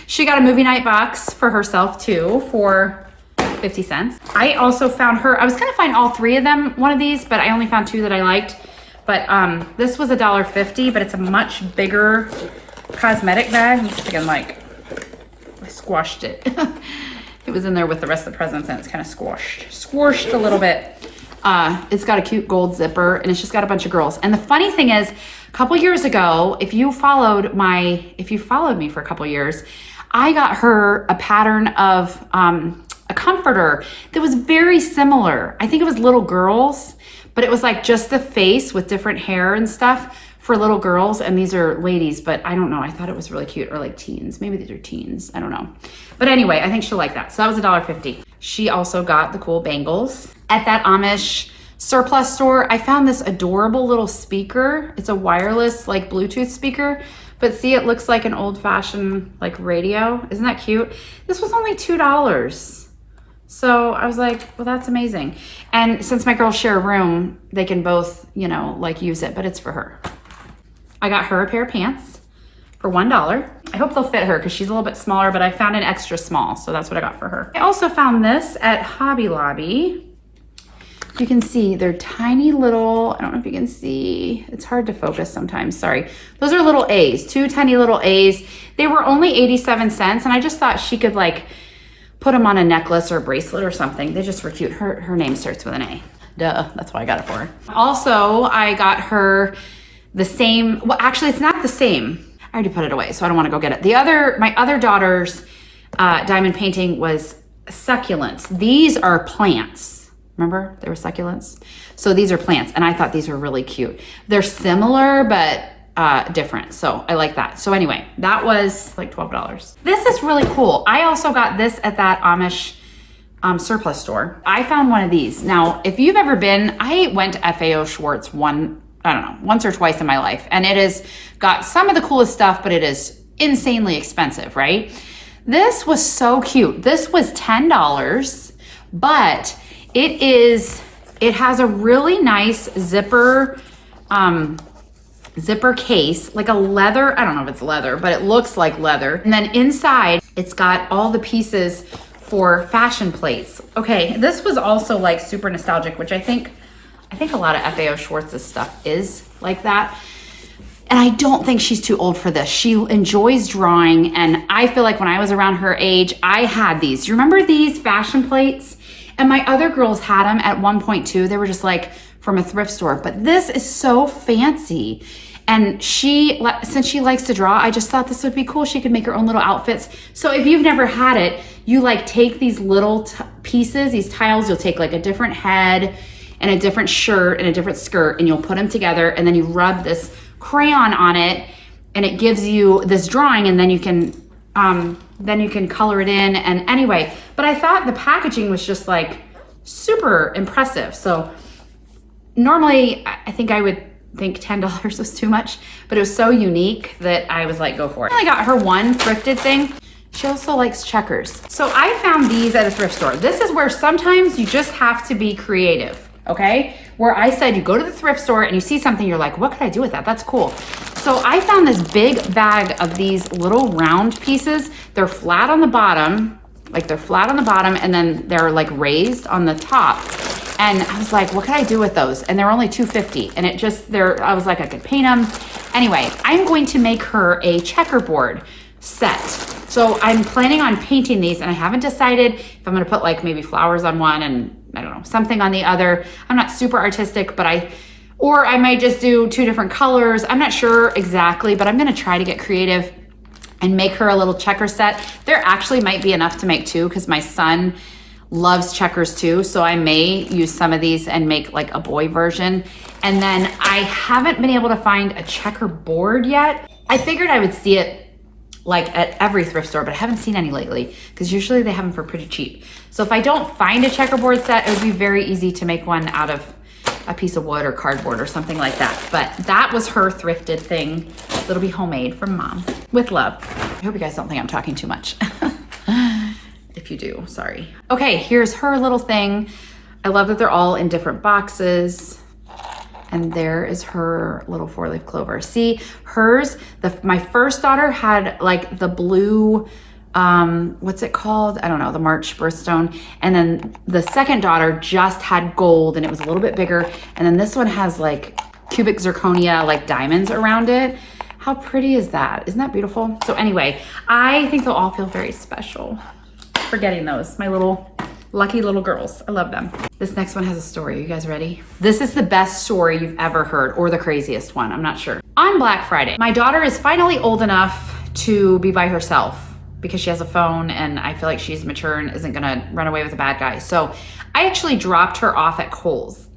She got a movie night box for herself too for 50 cents. I also found her, I was gonna find all 3 of them one of these, but I only found 2 that I liked. But this was $1.50, but it's a much bigger cosmetic bag. I'm just thinking like, I squashed it. It was in there with the rest of the presents and it's kind of squashed a little bit. It's got a cute gold zipper and it's just got a bunch of girls. And the funny thing is, a couple years ago, if you followed me for a couple years, I got her a pattern of a comforter that was very similar. I think it was little girls, but it was like just the face with different hair and stuff for little girls. And these are ladies, but I don't know. I thought it was really cute, or like teens. Maybe these are teens. I don't know. But anyway, I think she'll like that. So that was $1.50. She also got the cool bangles. At that Amish surplus store, I found this adorable little speaker. It's a wireless like Bluetooth speaker, but see, it looks like an old-fashioned like radio. Isn't that cute? This was only $2. So I was like, well, that's amazing. And since my girls share a room, they can both, you know, like use it, but it's for her. I got her a pair of pants for $1. I hope they'll fit her because she's a little bit smaller, but I found an extra small, so that's what I got for her. I also found this at Hobby Lobby. You can see they're tiny little, I don't know if you can see, it's hard to focus sometimes, sorry. Those are little A's, 2 tiny little A's. They were only 87 cents and I just thought she could like put them on a necklace or a bracelet or something. They just were cute. Her name starts with an A. Duh, that's why I got it for her. Also, I got her the same, well, actually it's not the same. I already put it away, so I don't want to go get it. My other daughter's diamond painting was succulents. These are plants. Remember, they were succulents. So these are plants, and I thought these were really cute. They're similar, but different. So I like that. So anyway, that was like $12. This is really cool. I also got this at that Amish surplus store. I found one of these. Now, if you've ever been, I went to FAO Schwartz once or twice in my life, and it has got some of the coolest stuff, but it is insanely expensive, right? This was so cute. This was $10, but it has a really nice zipper case, like a leather, I don't know if it's leather, but it looks like leather. And then inside, it's got all the pieces for fashion plates. Okay, this was also like super nostalgic, which I think a lot of FAO Schwartz's stuff is like that. And I don't think she's too old for this. She enjoys drawing, and I feel like when I was around her age, I had these. You remember these fashion plates? And my other girls had them at one point too. They were just like from a thrift store, but this is so fancy. And since she likes to draw, I just thought this would be cool. She could make her own little outfits. So if you've never had it, you like take these little pieces, these tiles, you'll take like a different head and a different shirt and a different skirt, and you'll put them together, and then you rub this crayon on it, and it gives you this drawing, and then you can color it in. And anyway, but I thought the packaging was just like super impressive. So normally I think I would think $10 was too much, but it was so unique that I was like, go for it. I got her one thrifted thing. She also likes checkers. So I found these at a thrift store. This is where sometimes you just have to be creative, okay? Where I said you go to the thrift store and you see something, you're like, what could I do with that? That's cool. So I found this big bag of these little round pieces. They're flat on the bottom, and then they're like raised on the top. And I was like, what can I do with those? And they're only $2.50. And I was like, I could paint them. Anyway, I'm going to make her a checkerboard set. So I'm planning on painting these, and I haven't decided if I'm gonna put like maybe flowers on one and I don't know, something on the other. I'm not super artistic, but I might just do 2 different colors. I'm not sure exactly, but I'm gonna try to get creative and make her a little checker set. There actually might be enough to make 2 because my son loves checkers too. So I may use some of these and make like a boy version. And then I haven't been able to find a checkerboard yet. I figured I would see it like at every thrift store, but I haven't seen any lately because usually they have them for pretty cheap. So if I don't find a checkerboard set, it would be very easy to make one out of a piece of wood or cardboard or something like that. But that was her thrifted thing. It'll be homemade from mom with love. I hope you guys don't think I'm talking too much. If you do, sorry. Okay, here's her little thing. I love that they're all in different boxes. And there is her little 4-leaf clover. See, hers, my first daughter had like the blue, what's it called? I don't know, the March birthstone. And then the second daughter just had gold and it was a little bit bigger. And then this one has like cubic zirconia, like diamonds around it. How pretty is that? Isn't that beautiful? So anyway, I think they'll all feel very special for getting those. My little lucky little girls. I love them. This next one has a story. You guys ready? This is the best story you've ever heard, or the craziest one. I'm not sure. On Black Friday, my daughter is finally old enough to be by herself because she has a phone, and I feel like she's mature and isn't gonna run away with a bad guy. So I actually dropped her off at Kohl's.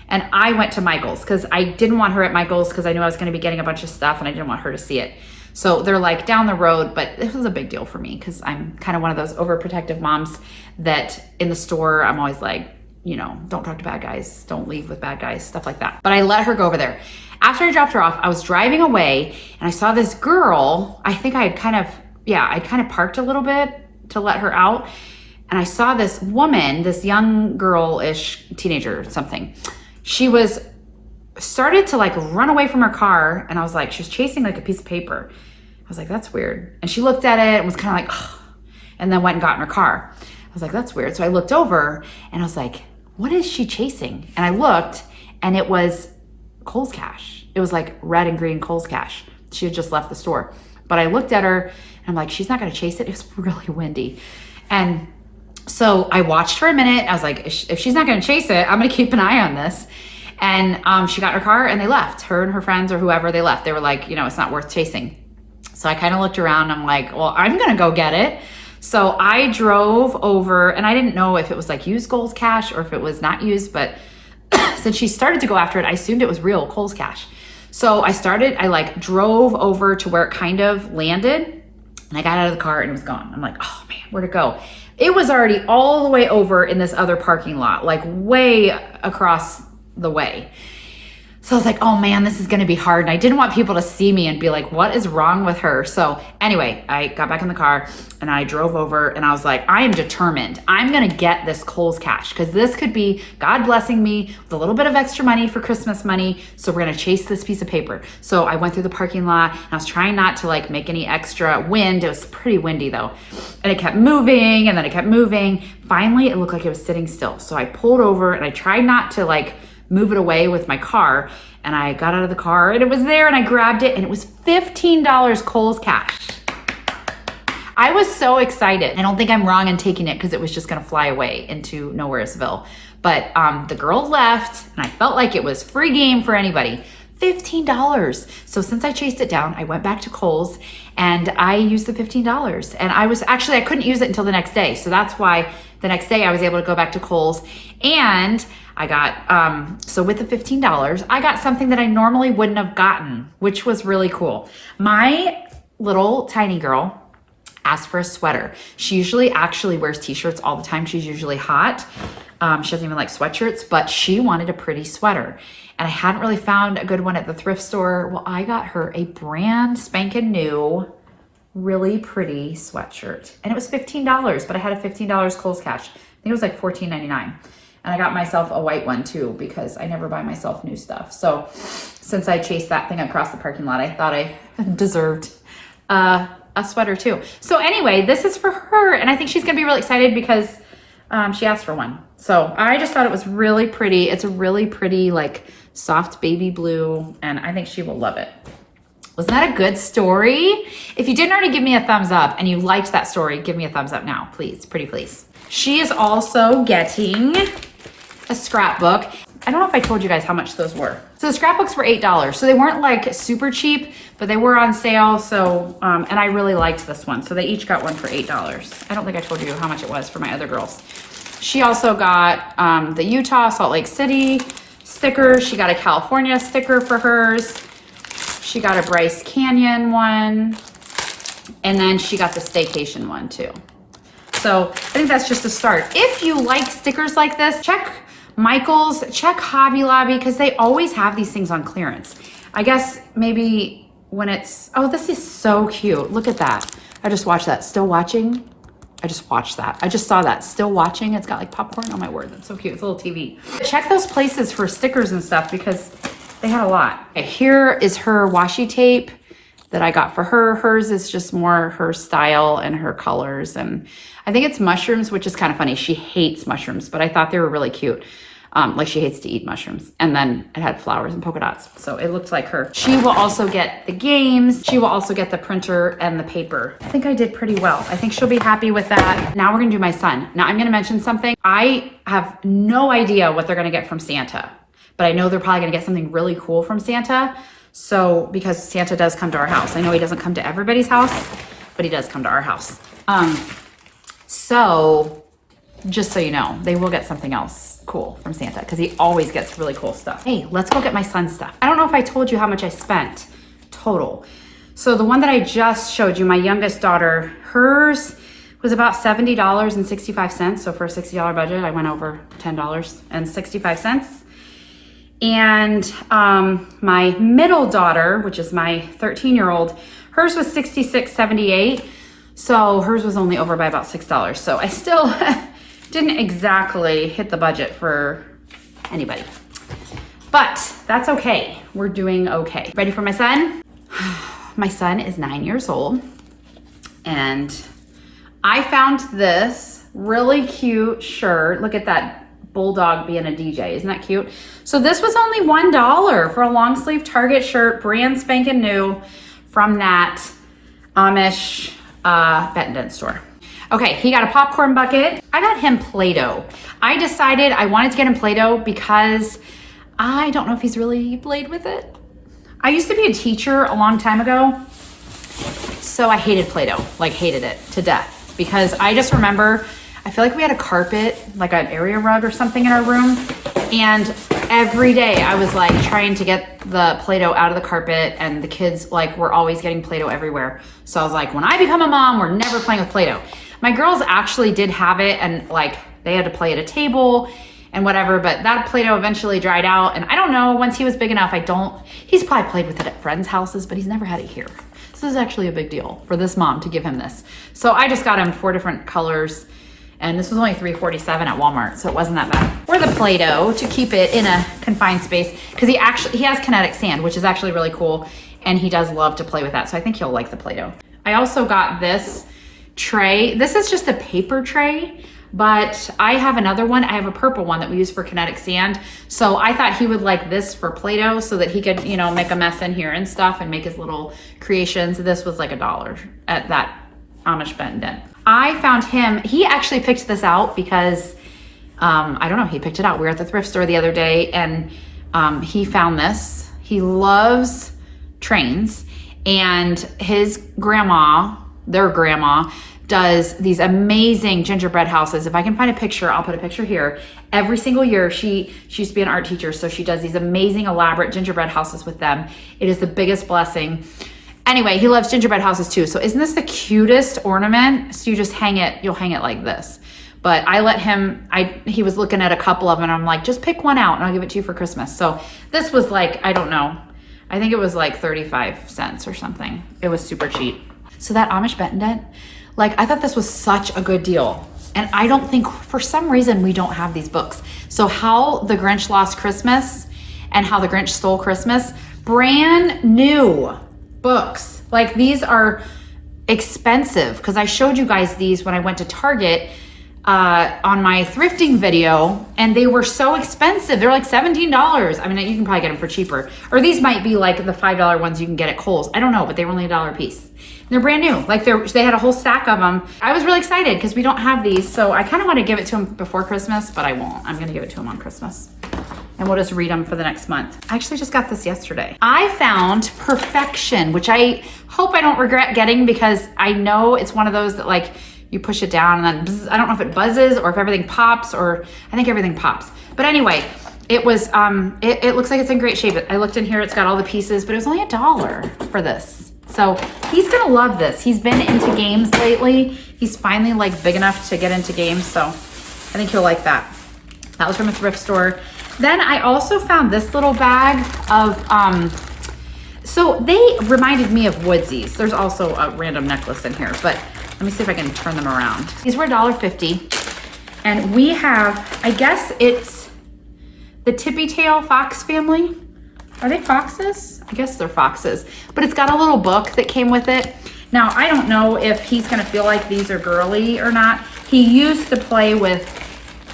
And I went to Michael's because I didn't want her at Michael's because I knew I was gonna be getting a bunch of stuff and I didn't want her to see it. So they're like down the road, but this was a big deal for me because I'm kind of one of those overprotective moms that in the store, I'm always like, you know, don't talk to bad guys, don't leave with bad guys, stuff like that. But I let her go over there. After I dropped her off, I was driving away and I saw this girl. I think I'd kind of parked a little bit to let her out. And I saw this woman, this young girl-ish teenager or something. She started to like run away from her car, and I was like, she was chasing like a piece of paper. I was like, that's weird. And she looked at it and was kind of like, oh, and then went and got in her car. I was like, that's weird. So I looked over and I was like, what is she chasing? And I looked and it was Kohl's cash. It was like red and green Kohl's cash. She had just left the store. But I looked at her and I'm like, she's not gonna chase it. It was really windy. And so I watched for a minute. I was like, if she's not gonna chase it, I'm gonna keep an eye on this. And she got in her car and they left. Her and her friends or whoever, they left. They were like, you know, it's not worth chasing. So I kind of looked around. I'm like, well, I'm gonna go get it. So I drove over, and I didn't know if it was like used Kohl's cash or if it was not used, but since she started to go after it, I assumed it was real Kohl's cash. So I like drove over to where it kind of landed, and I got out of the car and it was gone. I'm like, oh man, where'd it go? It was already all the way over in this other parking lot, like way across the way. So I was like, oh man, this is gonna be hard. And I didn't want people to see me and be like, what is wrong with her? So anyway, I got back in the car and I drove over and I was like, I am determined. I'm gonna get this Kohl's cash because this could be God blessing me with a little bit of extra money for Christmas money. So we're gonna chase this piece of paper. So I went through the parking lot and I was trying not to like make any extra wind. It was pretty windy though. And it kept moving and then it kept moving. Finally, it looked like it was sitting still. So I pulled over and I tried not to like move it away with my car, and I got out of the car and it was there and I grabbed it and it was $15 Kohl's cash. I was so excited. I don't think I'm wrong in taking it because it was just gonna fly away into Nowheresville. But the girl left and I felt like it was free game for anybody. $15. So since I chased it down, I went back to Kohl's and I used the $15. And I couldn't use it until the next day. So that's why the next day I was able to go back to Kohl's, and I got, so with the $15, I got something that I normally wouldn't have gotten, which was really cool. My little tiny girl asked for a sweater. She usually actually wears t-shirts all the time. She's usually hot. She doesn't even like sweatshirts, but she wanted a pretty sweater. And I hadn't really found a good one at the thrift store. Well, I got her a brand spanking new, really pretty sweatshirt. And it was $15, but I had a $15 Kohl's cash. I think it was like $14.99. And I got myself a white one too, because I never buy myself new stuff. So since I chased that thing across the parking lot, I thought I deserved a sweater too. So anyway, this is for her. And I think she's gonna be really excited because she asked for one. So I just thought it was really pretty. It's a really pretty, like soft baby blue, and I think she will love it. Wasn't that a good story? If you didn't already give me a thumbs up and you liked that story, give me a thumbs up now, please, pretty please. She is also getting a scrapbook. I don't know if I told you guys how much those were. So the scrapbooks were $8. So they weren't like super cheap, but they were on sale. So, and I really liked this one. So they each got one for $8. I don't think I told you how much it was for my other girls. She also got the Utah, Salt Lake City sticker. She got a California sticker for hers. She got a Bryce Canyon one. And then she got the staycation one too. So I think that's just a start. If you like stickers like this, check Michael's, check Hobby Lobby, because they always have these things on clearance. I guess maybe when it's, oh, this is so cute. Look at that. I just watched that. Still watching? I just watched that. I just saw that. Still watching. It's got like popcorn. Oh my word, that's so cute. It's a little TV. Check those places for stickers and stuff because they had a lot. Okay, here is her washi tape that I got for her. Hers is just more her style and her colors. And I think it's mushrooms, which is kind of funny. She hates mushrooms, but I thought they were really cute. Like she hates to eat mushrooms. And then it had flowers and polka dots. So it looked like her. She will also get the games. She will also get the printer and the paper. I think I did pretty well. I think she'll be happy with that. Now we're gonna do my son. Now I'm gonna mention something. I have no idea what they're gonna get from Santa, but I know they're probably gonna get something really cool from Santa. So, because Santa does come to our house. I know he doesn't come to everybody's house, but he does come to our house. So just so you know, they will get something else cool from Santa because he always gets really cool stuff. Hey, let's go get my son's stuff. I don't know if I told you how much I spent total. So the one that I just showed you, my youngest daughter, hers was about $70.65. So for a $60 budget, I went over $10.65. And my middle daughter, which is my 13-year-old, hers was $66.78. So hers was only over by about $6. So I still didn't exactly hit the budget for anybody. But that's okay. We're doing okay. Ready for my son? My son is 9 years old. And I found this really cute shirt. Look at that bulldog being a DJ. Isn't that cute? So this was only $1 for a long sleeve Target shirt, brand spanking new from that Amish Bettendent store. Okay, he got a popcorn bucket. I got him Play-Doh. I decided I wanted to get him Play-Doh because I don't know if he's really played with it. I used to be a teacher a long time ago, so I hated Play-Doh, like hated it to death because I just remember I feel like we had a carpet, like an area rug or something in our room. And every day I was like trying to get the Play-Doh out of the carpet and the kids like were always getting Play-Doh everywhere. So I was like, when I become a mom, we're never playing with Play-Doh. My girls actually did have it and like they had to play at a table and whatever, but that Play-Doh eventually dried out. And I don't know, once he was big enough, he's probably played with it at friends' houses, but he's never had it here. So this is actually a big deal for this mom to give him this. So I just got him 4 different colors. And this was only $3.47 at Walmart, so it wasn't that bad. Or the Play-Doh to keep it in a confined space, because he has kinetic sand, which is actually really cool, and he does love to play with that, so I think he'll like the Play-Doh. I also got this tray. This is just a paper tray, but I have another one. I have a purple one that we use for kinetic sand, so I thought he would like this for Play-Doh so that he could, you know, make a mess in here and stuff and make his little creations. This was like $1 at that Amish Bettendent. I found him, he actually picked this out because, I don't know, he picked it out. We were at the thrift store the other day and he found this. He loves trains and his grandma, their grandma, does these amazing gingerbread houses. If I can find a picture, I'll put a picture here. Every single year, she used to be an art teacher, so she does these amazing, elaborate gingerbread houses with them. It is the biggest blessing. Anyway, he loves gingerbread houses too. So isn't this the cutest ornament? So you just hang it, you'll hang it like this. But I let him, he was looking at a couple of them and I'm like, just pick one out and I'll give it to you for Christmas. So this was like, I don't know. I think it was like 35 cents or something. It was super cheap. So that Amish Bettendent, like I thought this was such a good deal. And I don't think, for some reason, we don't have these books. So How the Grinch Lost Christmas and How the Grinch Stole Christmas, brand new books. Like these are expensive because I showed you guys these when I went to Target on my thrifting video and they were so expensive. They're like $17. I mean, you can probably get them for cheaper. Or these might be like the $5 ones you can get at Kohl's. I don't know, but they were only $1 a piece. And they're brand new. Like they had a whole stack of them. I was really excited because we don't have these. So I kind of want to give it to him before Christmas, but I won't. I'm going to give it to him on Christmas. And we'll just read them for the next month. I actually just got this yesterday. I found Perfection, which I hope I don't regret getting because I know it's one of those that like you push it down and then bzz, I don't know if it buzzes or if everything pops, or I think everything pops. But anyway, it was, it looks like it's in great shape. I looked in here, it's got all the pieces, but it was only $1 for this. So he's gonna love this. He's been into games lately. He's finally like big enough to get into games. So I think he'll like that. That was from a thrift store. Then I also found this little bag of So they reminded me of Woodsies. There's also a random necklace in here, but let me see if I can turn them around. These were $1.50. And we have, I guess it's the tippy tail fox family. Are they foxes? I guess they're foxes. But it's got a little book that came with it. Now, I don't know if he's gonna feel like these are girly or not. He used to play with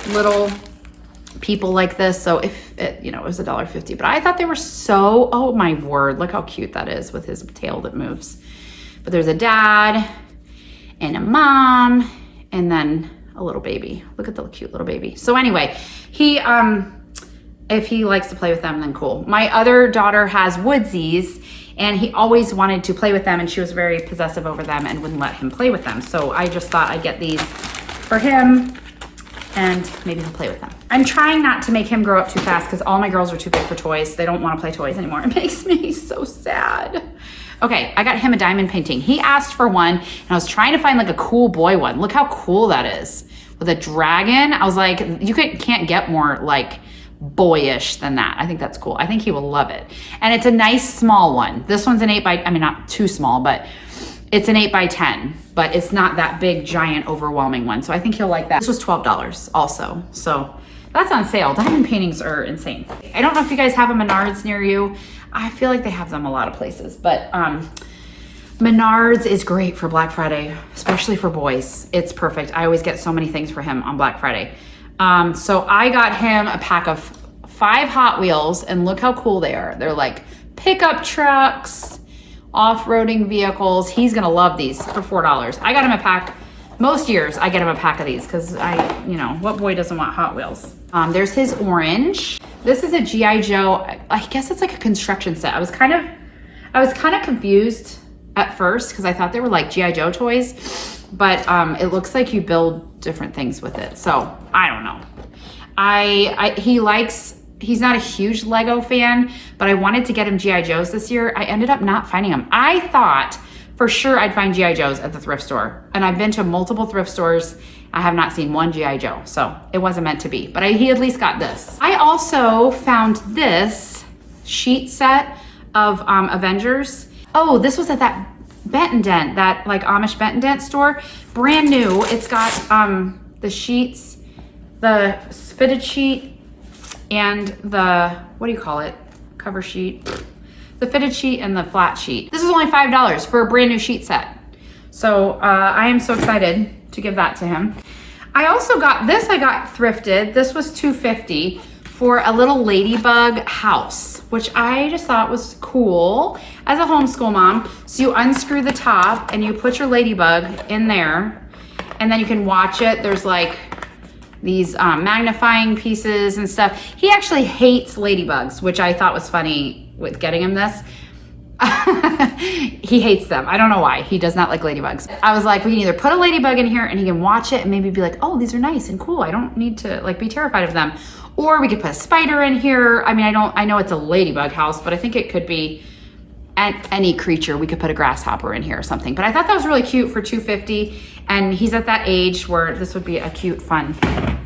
little people like this, so if it, you know, it was $1.50, but I thought they were so, oh my word, look how cute that is with his tail that moves. But there's a dad and a mom and then a little baby. Look at the cute little baby. So anyway, he if he likes to play with them, then cool. My other daughter has Woodsies, and he always wanted to play with them, and she was very possessive over them and wouldn't let him play with them. So I just thought I'd get these for him, and maybe he'll play with them. I'm trying not to make him grow up too fast because all my girls are too big for toys. They don't want to play toys anymore. It makes me so sad. Okay, I got him a diamond painting. He asked for one, and I was trying to find like a cool boy one. Look how cool that is. With a dragon. I was like, you can't get more like boyish than that. I think that's cool. I think he will love it. And it's a nice small one. This one's an 8 by, I mean, not too small, but it's an 8 by 10, but it's not that big, giant, overwhelming one. So I think he'll like that. This was $12 also. So that's on sale. Diamond paintings are insane. I don't know if you guys have a Menards near you. I feel like they have them a lot of places, but Menards is great for Black Friday, especially for boys. It's perfect. I always get so many things for him on Black Friday. So I got him a pack of 5 Hot Wheels, and look how cool they are. They're like pickup trucks, off-roading vehicles. He's gonna love these for $4. I got him a pack. Most years I get him a pack of these because you know, what boy doesn't want Hot Wheels? There's his orange. This is a G.I. Joe. I guess it's like a construction set. I was kind of confused at first because I thought they were like G.I. Joe toys, but it looks like you build different things with it. So I don't know. He's not a huge Lego fan, but I wanted to get him G.I. Joes this year. I ended up not finding them. I thought for sure I'd find G.I. Joes at the thrift store, and I've been to multiple thrift stores. I have not seen one G.I. Joe, so it wasn't meant to be, but he at least got this. I also found this sheet set of Avengers. Oh, this was at that Benton Dent, that like Amish Benton Dent store. Brand new. It's got the sheets, the fitted sheet, and the, what do you call it? Cover sheet. The fitted sheet and the flat sheet. This is only $5 for a brand new sheet set. So I am so excited to give that to him. I also got this, I got thrifted. This was $2.50 for a little ladybug house, which I just thought was cool as a homeschool mom. So you unscrew the top and you put your ladybug in there, and then you can watch it. There's like these magnifying pieces and stuff. He actually hates ladybugs, which I thought was funny with getting him this. He hates them. I don't know why. He does not like ladybugs. I was like, we can either put a ladybug in here and he can watch it and maybe be like, oh, these are nice and cool. I don't need to like be terrified of them. Or we could put a spider in here. I mean, I know it's a ladybug house, but I think it could be any creature. We could put a grasshopper in here or something. But I thought that was really cute for $2.50. And he's at that age where this would be a cute, fun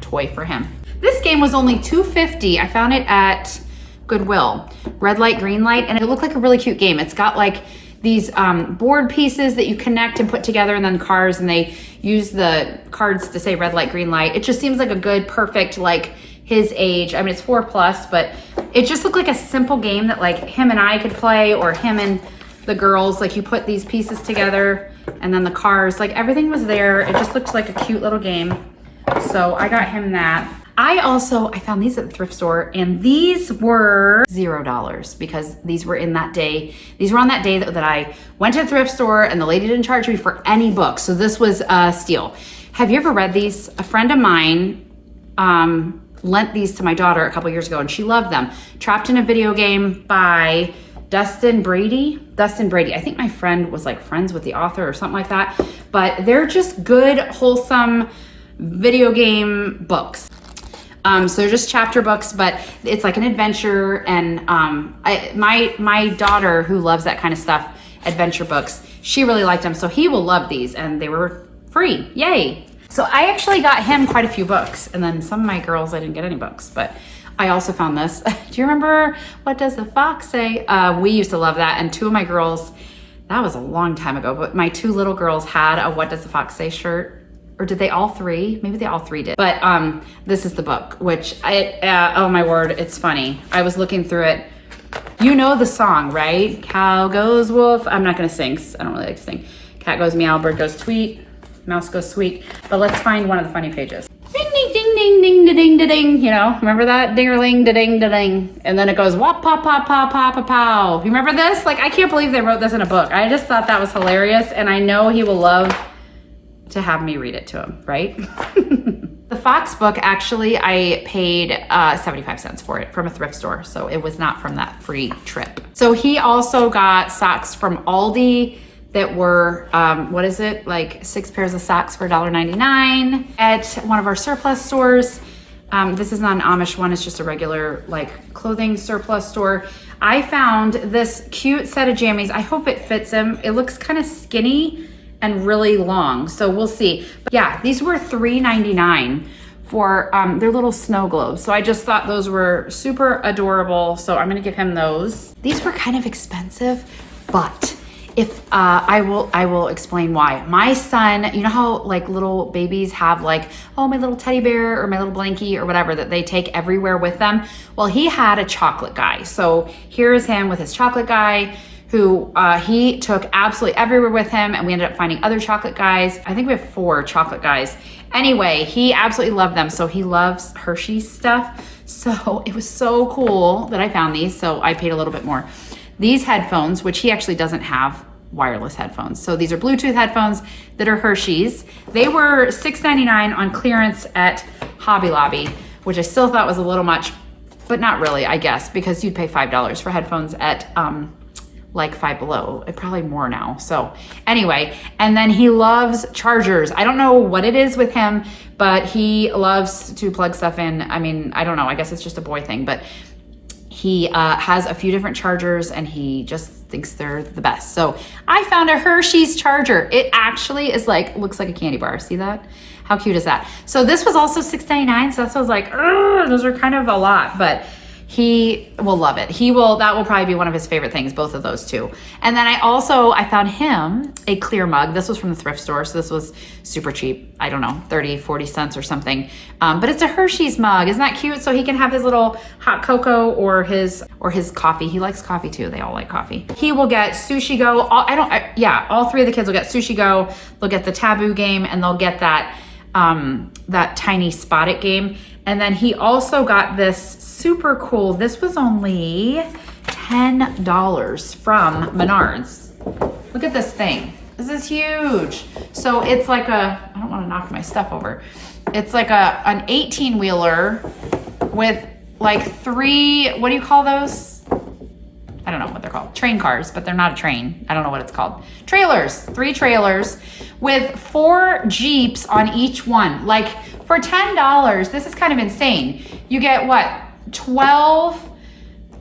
toy for him. This game was only $2.50. I found it at Goodwill. Red light, green light, and it looked like a really cute game. It's got like these board pieces that you connect and put together, and then cars, and they use the cards to say red light, green light. It just seems like a good, perfect, like his age. I mean, it's 4+, but it just looked like a simple game that like him and I could play, or him and the girls. Like you put these pieces together and then the cars, like everything was there. It just looked like a cute little game. So I got him that. I found these at the thrift store, and these were $0 because these were in that day. These were on that day that I went to the thrift store and the lady didn't charge me for any books. So this was a steal. Have you ever read these? A friend of mine lent these to my daughter a couple years ago, and she loved them. Trapped in a Video Game by Dustin Brady. I think my friend was like friends with the author or something like that. But they're just good, wholesome video game books. So they're just chapter books, but it's like an adventure. And my daughter, who loves that kind of stuff, adventure books, she really liked them. So he will love these, and they were free. Yay. So I actually got him quite a few books, and then some of my girls, I didn't get any books, but I also found this. Do you remember What Does the Fox Say? We used to love that. And two of my girls, that was a long time ago, but my two little girls had a What Does the Fox Say shirt. Or did they all three? Maybe they all three did. But this is the book, which oh my word, it's funny. I was looking through it. You know the song, right? Cow goes wolf. I'm not gonna sing, I don't really like to sing. Cat goes meow, bird goes tweet, mouse goes squeak. But let's find one of the funny pages. Ding, ding, ding, ding, ding, da, ding, da, ding. You know, remember that? Ding-a-ling, da, ding, da, ding. And then it goes wop, pop, pop, pop, pop, pop, pow. You remember this? Like, I can't believe they wrote this in a book. I just thought that was hilarious. And I know he will love to have me read it to him, right? The Fox book, actually, I paid 75 cents for it from a thrift store. So it was not from that free trip. So he also got socks from Aldi that were, what is it? Like 6 pairs of socks for $1.99 at one of our surplus stores. This is not an Amish one, it's just a regular like clothing surplus store. I found this cute set of jammies. I hope it fits him. It looks kind of skinny and really long, so we'll see. But yeah, these were $3.99 for their little snow globes. So I just thought those were super adorable. So I'm gonna give him those. These were kind of expensive, but if I will explain why. My son, you know how like little babies have like, oh, my little teddy bear or my little blankie or whatever that they take everywhere with them? Well, he had a chocolate guy. So here's him with his chocolate guy, who he took absolutely everywhere with him, and we ended up finding other chocolate guys. I think we have 4 chocolate guys. Anyway, he absolutely loved them, so he loves Hershey's stuff. So it was so cool that I found these, so I paid a little bit more. These headphones, which he actually doesn't have wireless headphones. So these are Bluetooth headphones that are Hershey's. They were $6.99 on clearance at Hobby Lobby, which I still thought was a little much, but not really, I guess, because you'd pay $5 for headphones at like Five Below, probably more now. So anyway, and then he loves chargers. I don't know what it is with him, but he loves to plug stuff in. I mean, I don't know, I guess it's just a boy thing, but he has a few different chargers and he just thinks they're the best. So I found a Hershey's charger. It actually is like, looks like a candy bar. See that? How cute is that? So this was also $6.99. So that's why I was like, those are kind of a lot, but he will love it. That will probably be one of his favorite things, both of those two. And then I found him a clear mug. This was from the thrift store, so this was super cheap. I don't know, 30, 40 cents or something. But it's a Hershey's mug. Isn't that cute? So he can have his little hot cocoa or his coffee. He likes coffee too. They all like coffee. He will get Sushi Go. All 3 of the kids will get Sushi Go. They'll get the Taboo game, and they'll get that tiny Spot It game. And then he also got this super cool, this was only $10 from Menards. Look at this thing. This is huge. So it's like I don't want to knock my stuff over. It's like an 18-wheeler with like 3, what do you call those? I don't know what they're called. Train cars, but they're not a train. I don't know what it's called. Trailers, 3 trailers with 4 Jeeps on each one. Like for $10, this is kind of insane. You get what? 12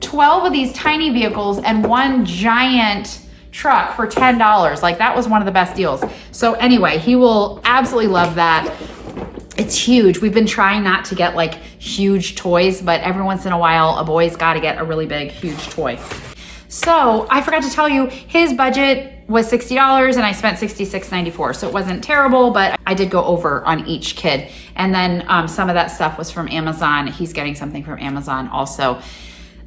of these tiny vehicles and 1 giant truck for $10. Like that was one of the best deals. So anyway, he will absolutely love that. It's huge. We've been trying not to get like huge toys, but every once in a while, a boy's got to get a really big, huge toy. So I forgot to tell you, his budget was $60 and I spent $66.94. So it wasn't terrible, but I did go over on each kid. And then some of that stuff was from Amazon. He's getting something from Amazon also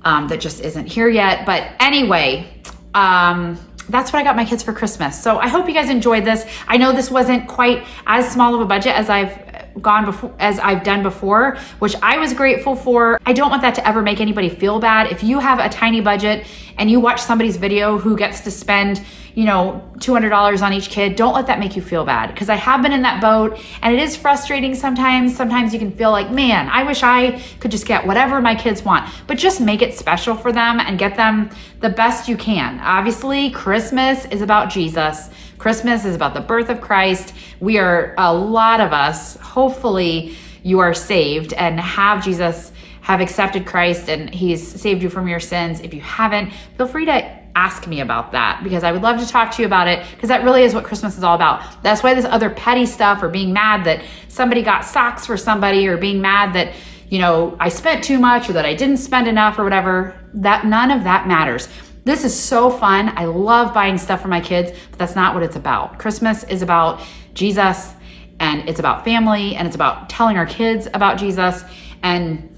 that just isn't here yet. But anyway, that's what I got my kids for Christmas. So I hope you guys enjoyed this. I know this wasn't quite as small of a budget as I've done before, which I was grateful for. I don't want that to ever make anybody feel bad. If you have a tiny budget and you watch somebody's video who gets to spend, $200 on each kid, don't let that make you feel bad, because I have been in that boat and it is frustrating sometimes. Sometimes you can feel like, man, I wish I could just get whatever my kids want, but just make it special for them and get them the best you can. Obviously, Christmas is about Jesus. Christmas is about the birth of Christ. We are, a lot of us, hopefully you are saved and have Jesus, have accepted Christ, and he's saved you from your sins. If you haven't, feel free to ask me about that, because I would love to talk to you about it, because that really is what Christmas is all about. That's why this other petty stuff, or being mad that somebody got socks for somebody, or being mad that you know, I spent too much or that I didn't spend enough or whatever. That none of that matters. This is so fun. I love buying stuff for my kids, but that's not what it's about. Christmas is about Jesus, and it's about family, and it's about telling our kids about Jesus. And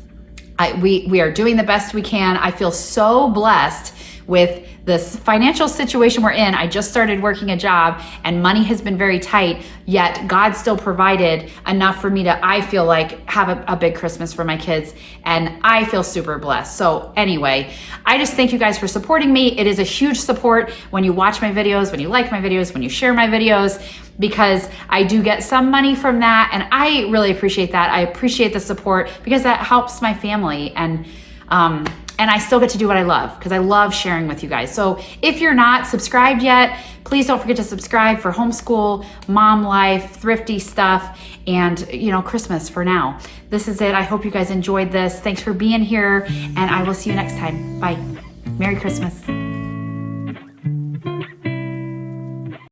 we are doing the best we can. I feel so blessed with this financial situation we're in. I just started working a job and money has been very tight, yet God still provided enough for me to, I feel like, have a big Christmas for my kids, and I feel super blessed. So anyway, I just thank you guys for supporting me. It is a huge support when you watch my videos, when you like my videos, when you share my videos, because I do get some money from that, and I really appreciate that. I appreciate the support because that helps my family, and I still get to do what I love because I love sharing with you guys. So if you're not subscribed yet, please don't forget to subscribe for homeschool, mom life, thrifty stuff, and you know, Christmas for now. This is it. I hope you guys enjoyed this. Thanks for being here, and I will see you next time. Bye. Merry Christmas.